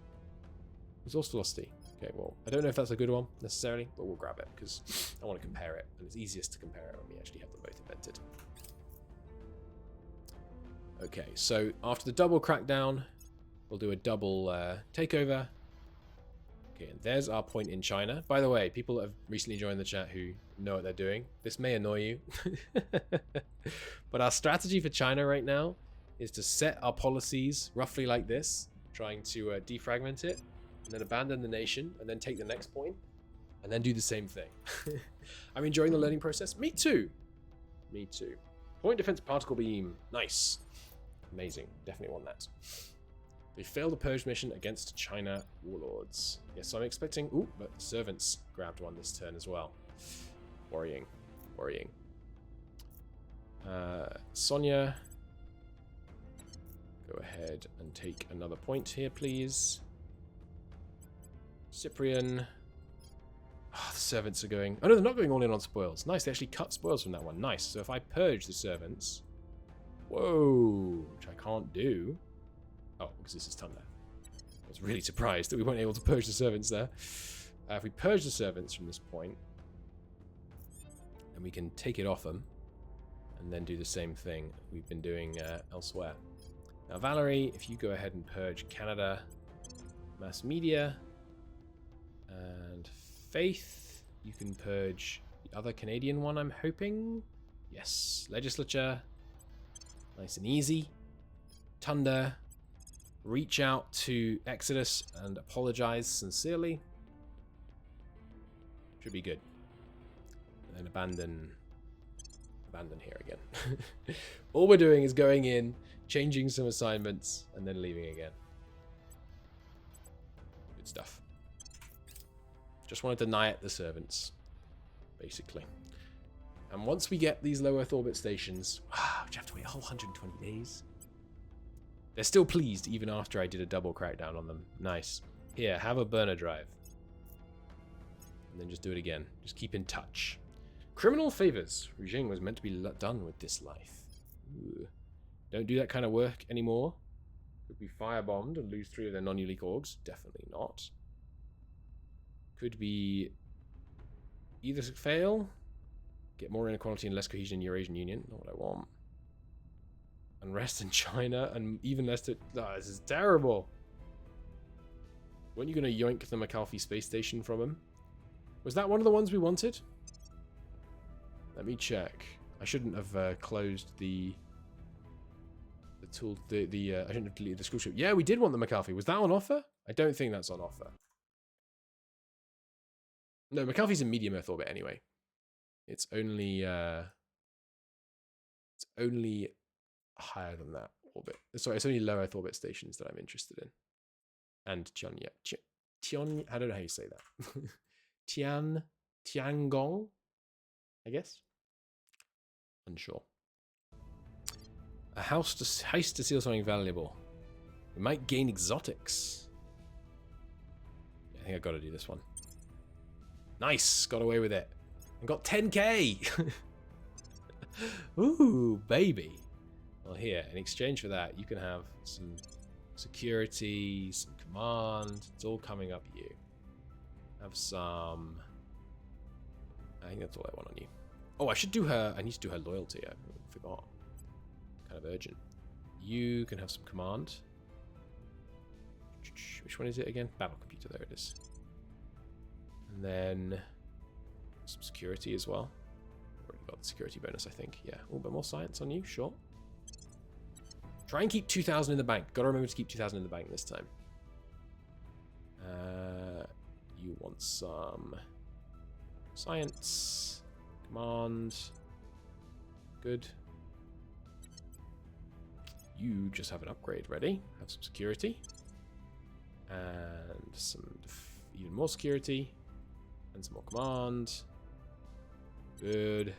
resource velocity. Okay, well, I don't know if that's a good one necessarily, but we'll grab it because I want to compare it, and it's easiest to compare it when we actually have them both invented. Okay, so after the double crackdown, we'll do a double takeover. Okay, and there's our point in China. By the way, people that have recently joined the chat who know what they're doing, this may annoy you, but our strategy for China right now is to set our policies roughly like this, trying to defragment it, and then abandon the nation, and then take the next point. And then do the same thing. I'm enjoying the learning process. Me too. Me too. Point defense particle beam. Nice. Amazing. Definitely want that. They failed the purge mission against China warlords. Yes, so I'm expecting... Ooh, but servants grabbed one this turn as well. Worrying. Worrying. Sonia. Go ahead and take another point here, please. Cyprian. Oh, the servants are going... Oh, no, they're not going all in on spoils. Nice, they actually cut spoils from that one. Nice. So if I purge the servants... Whoa, which I can't do. Oh, because this is Thunder. I was really surprised that we weren't able to purge the servants there. If we purge the servants from this point, then we can take it off them and then do the same thing we've been doing elsewhere. Now, Valerie, if you go ahead and purge Canada, mass media, and Faith, you can purge the other Canadian one, I'm hoping. Yes, legislature. Nice and easy. Thunder. Reach out to Exodus and apologize sincerely. Should be good. And then abandon here again. All we're doing is going in, changing some assignments, and then leaving again. Good stuff. Just want to deny it the servants, basically. And once we get these low Earth orbit stations, which have to wait a whole 120 days. They're still pleased even after I did a double crackdown on them. Nice. Here, have a burner drive. And then just do it again. Just keep in touch. Criminal favors. Regime was meant to be done with this life. Ooh. Don't do that kind of work anymore. Could be firebombed and lose 3 of their non-unique orgs. Definitely not. Could be either fail, get more inequality and less cohesion in Eurasian Union. Not what I want. Unrest in China and even less to... Oh, this is terrible. Weren't you going to yoink the McAlfee space station from him? Was that one of the ones we wanted? Let me check. I shouldn't have closed the tool. I shouldn't have deleted the school ship. Yeah, we did want the McAlfee. Was that on offer? I don't think that's on offer. No, McAlfee's in medium Earth orbit anyway. It's only higher than that orbit. Sorry, it's only low Earth orbit stations that I'm interested in. And Tian, I don't know how you say that. Tiangong, I guess. Unsure. A heist to steal something valuable. We might gain exotics. Yeah, I think I've got to do this one. Nice, got away with it. And got 10k! Ooh, baby. Well, here, in exchange for that, you can have some security, some command. It's all coming up you. Have some... I think that's all I want on you. Oh, I should do her... I need to do her loyalty. I forgot. Kind of urgent. You can have some command. Which one is it again? Battle computer, there it is. And then some security as well. Already got the security bonus, I think. Yeah, a little bit more science on you, sure. Try and keep 2,000 in the bank. Gotta remember to keep 2,000 in the bank this time. You want some science, command. Good. You just have an upgrade ready. Have some security. And some even more security. And some more command. Good.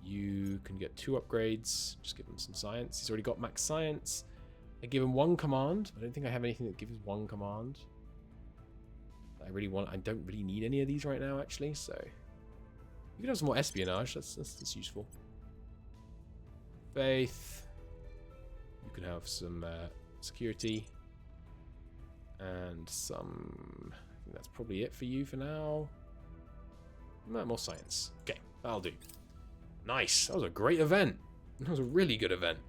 You can get 2 upgrades. Just give him some science. He's already got max science. I give him 1 command. I don't think I have anything that gives 1 command. I don't really need any of these right now, actually. So you can have some more espionage. That's useful. Faith. You can have some security. And some... I think that's probably it for you for now. More science. Okay, that'll do. Nice. That was a great event. That was a really good event.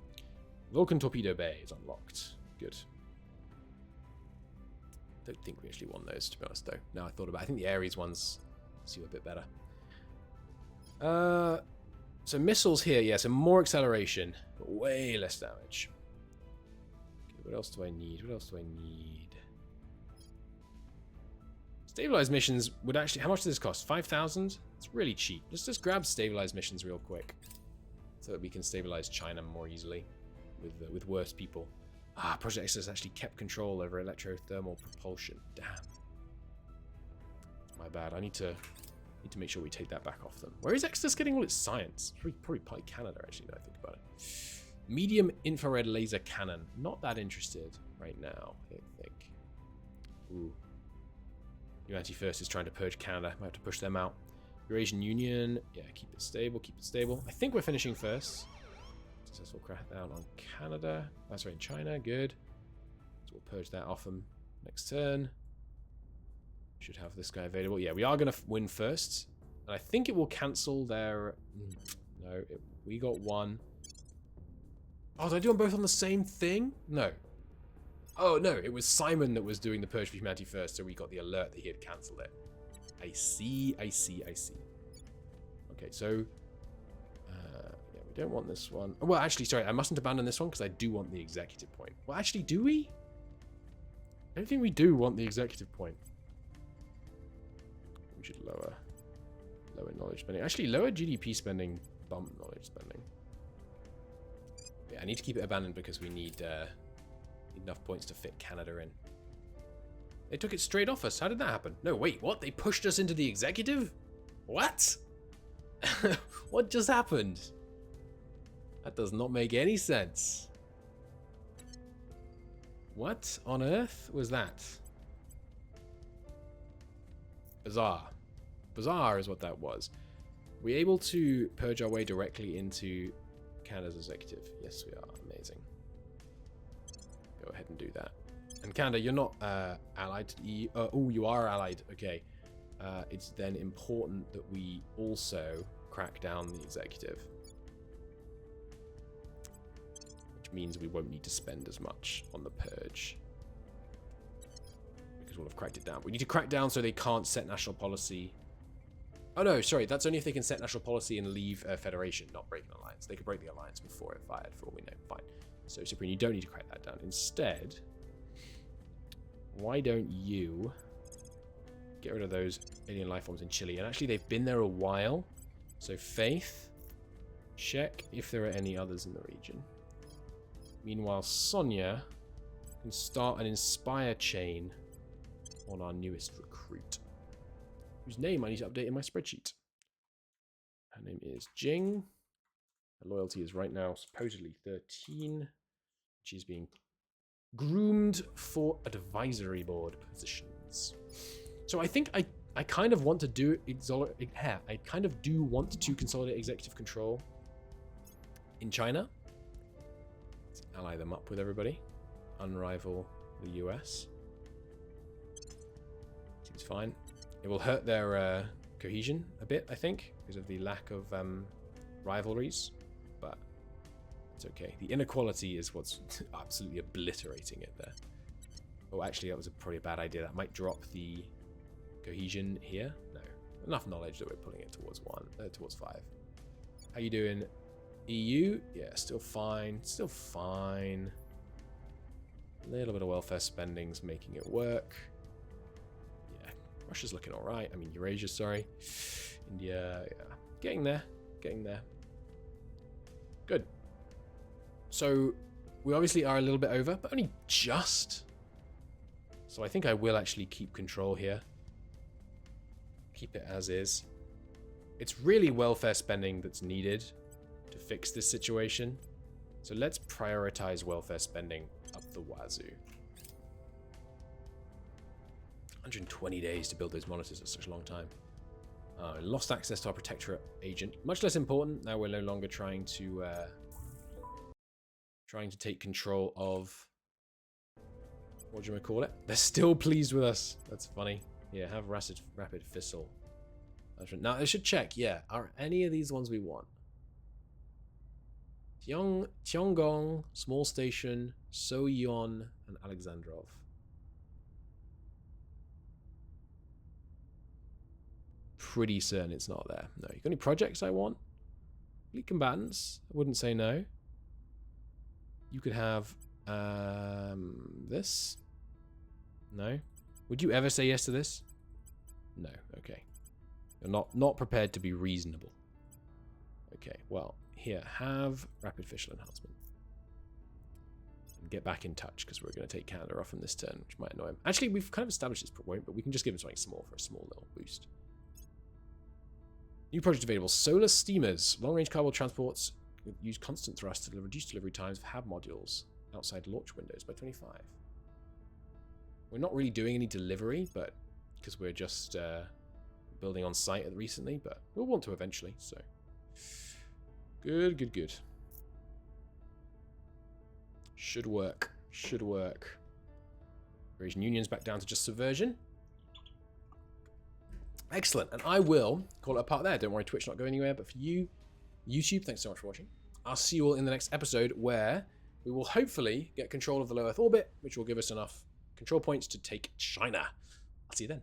Vulcan Torpedo Bay is unlocked. Good. Don't think we actually won those, to be honest, though. Now I thought about it. I think the Ares ones seem a bit better. So missiles here, yeah, so more acceleration, but way less damage. Okay, what else do I need? What else do I need? Stabilized missions would actually... How much does this cost? 5,000? It's really cheap. Let's just grab stabilized missions real quick. So that we can stabilize China more easily with worse people. Ah, Project X has actually kept control over electrothermal propulsion. Damn. My bad. I need to make sure we take that back off them. Where is Exodus getting all its science? Probably Canada, actually, now I think about it. Medium infrared laser cannon. Not that interested right now, I don't think. Ooh. Humanity First is trying to purge Canada. Might have to push them out. Eurasian Union. Yeah, keep it stable, keep it stable. I think we're finishing first. Successful crackdown on Canada. That's right, in China. Good. So we'll purge that off them next turn. Should have this guy available. Yeah, we are going to win first. And I think it will cancel their... No, we got one. Oh, did I do them both on the same thing? No. Oh, no, it was Simon that was doing the Purge for Humanity First, so we got the alert that he had cancelled it. I see. Okay, so... yeah, we don't want this one. Oh, well, actually, sorry, I mustn't abandon this one because I do want the executive point. Well, actually, do we? I don't think we do want the executive point. We should lower knowledge spending. Actually, lower GDP spending, bump knowledge spending. Yeah, I need to keep it abandoned because we need enough points to fit Canada in. They took it straight off us. How did that happen? No, wait, what? They pushed us into the executive? What? What just happened? That does not make any sense. What on earth was that? Bizarre. Bizarre is what that was. Were we able to purge our way directly into Canada's executive? Yes, we are. Amazing. Go ahead and do that. And Canada, you're not allied to the EU. Oh, you are allied. Okay. It's then important that we also crack down the executive. Which means we won't need to spend as much on the purge. Because we'll have cracked it down. We need to crack down so they can't set national policy. Oh no, sorry. That's only if they can set national policy and leave a federation, not break an alliance. They could break the alliance before it fired, for all we know. Fine. So, Supreme, you don't need to crack that down. Instead, why don't you get rid of those alien life forms in Chile? And actually, they've been there a while. So, Faith, check if there are any others in the region. Meanwhile, Sonia can start an Inspire chain on our newest recruit, whose name I need to update in my spreadsheet. Her name is Jing. Her loyalty is right now supposedly 13. She's being groomed for advisory board positions. So I think I kind of want to do I kind of do want to consolidate executive control in China. Let's ally them up with everybody. Unrival the US. Seems fine. It will hurt their cohesion a bit, I think, because of the lack of rivalries, but it's okay. The inequality is what's absolutely obliterating it there. Oh, actually, that was probably a bad idea. That might drop the cohesion here. No, enough knowledge that we're pulling it towards towards 5. How you doing, EU? Yeah, still fine. Still fine. A little bit of welfare spending's making it work. Russia's looking all right. I mean, Eurasia, sorry. India, yeah. Getting there. Getting there. Good. So, we obviously are a little bit over, but only just. So I think I will actually keep control here. Keep it as is. It's really welfare spending that's needed to fix this situation. So let's prioritize welfare spending up the wazoo. 120 days to build those monitors. That's such a long time. Lost access to our protectorate agent. Much less important. Now we're no longer trying to take control of, what do you want to call it? They're still pleased with us. That's funny. Yeah, have rapid fissile. Now I should check. Yeah, are any of these ones we want? Tiangong, Small Station, Soyeon, and Alexandrov. Pretty certain it's not there. No. You got any projects I want? Fleet combatants? I wouldn't say no. You could have this. No. Would you ever say yes to this? No, okay. You're not prepared to be reasonable. Okay, well, here, have rapid facial enhancement. And get back in touch, because we're going to take Canada off on this turn, which might annoy him. Actually, we've kind of established this point, but we can just give him something small for a small little boost. New project available. Solar steamers. Long-range cargo transports use constant thrust to reduce delivery times of HAB modules outside launch windows by 25. We're not really doing any delivery, but because we're just building on site recently, but we'll want to eventually, so. Good, good, good. Should work. Should work. Eurasian Union's back down to just subversion. Excellent. And I will call it a part there. Don't worry, Twitch not going anywhere. But for you, YouTube, thanks so much for watching. I'll see you all in the next episode where we will hopefully get control of the low Earth orbit, which will give us enough control points to take China. I'll see you then.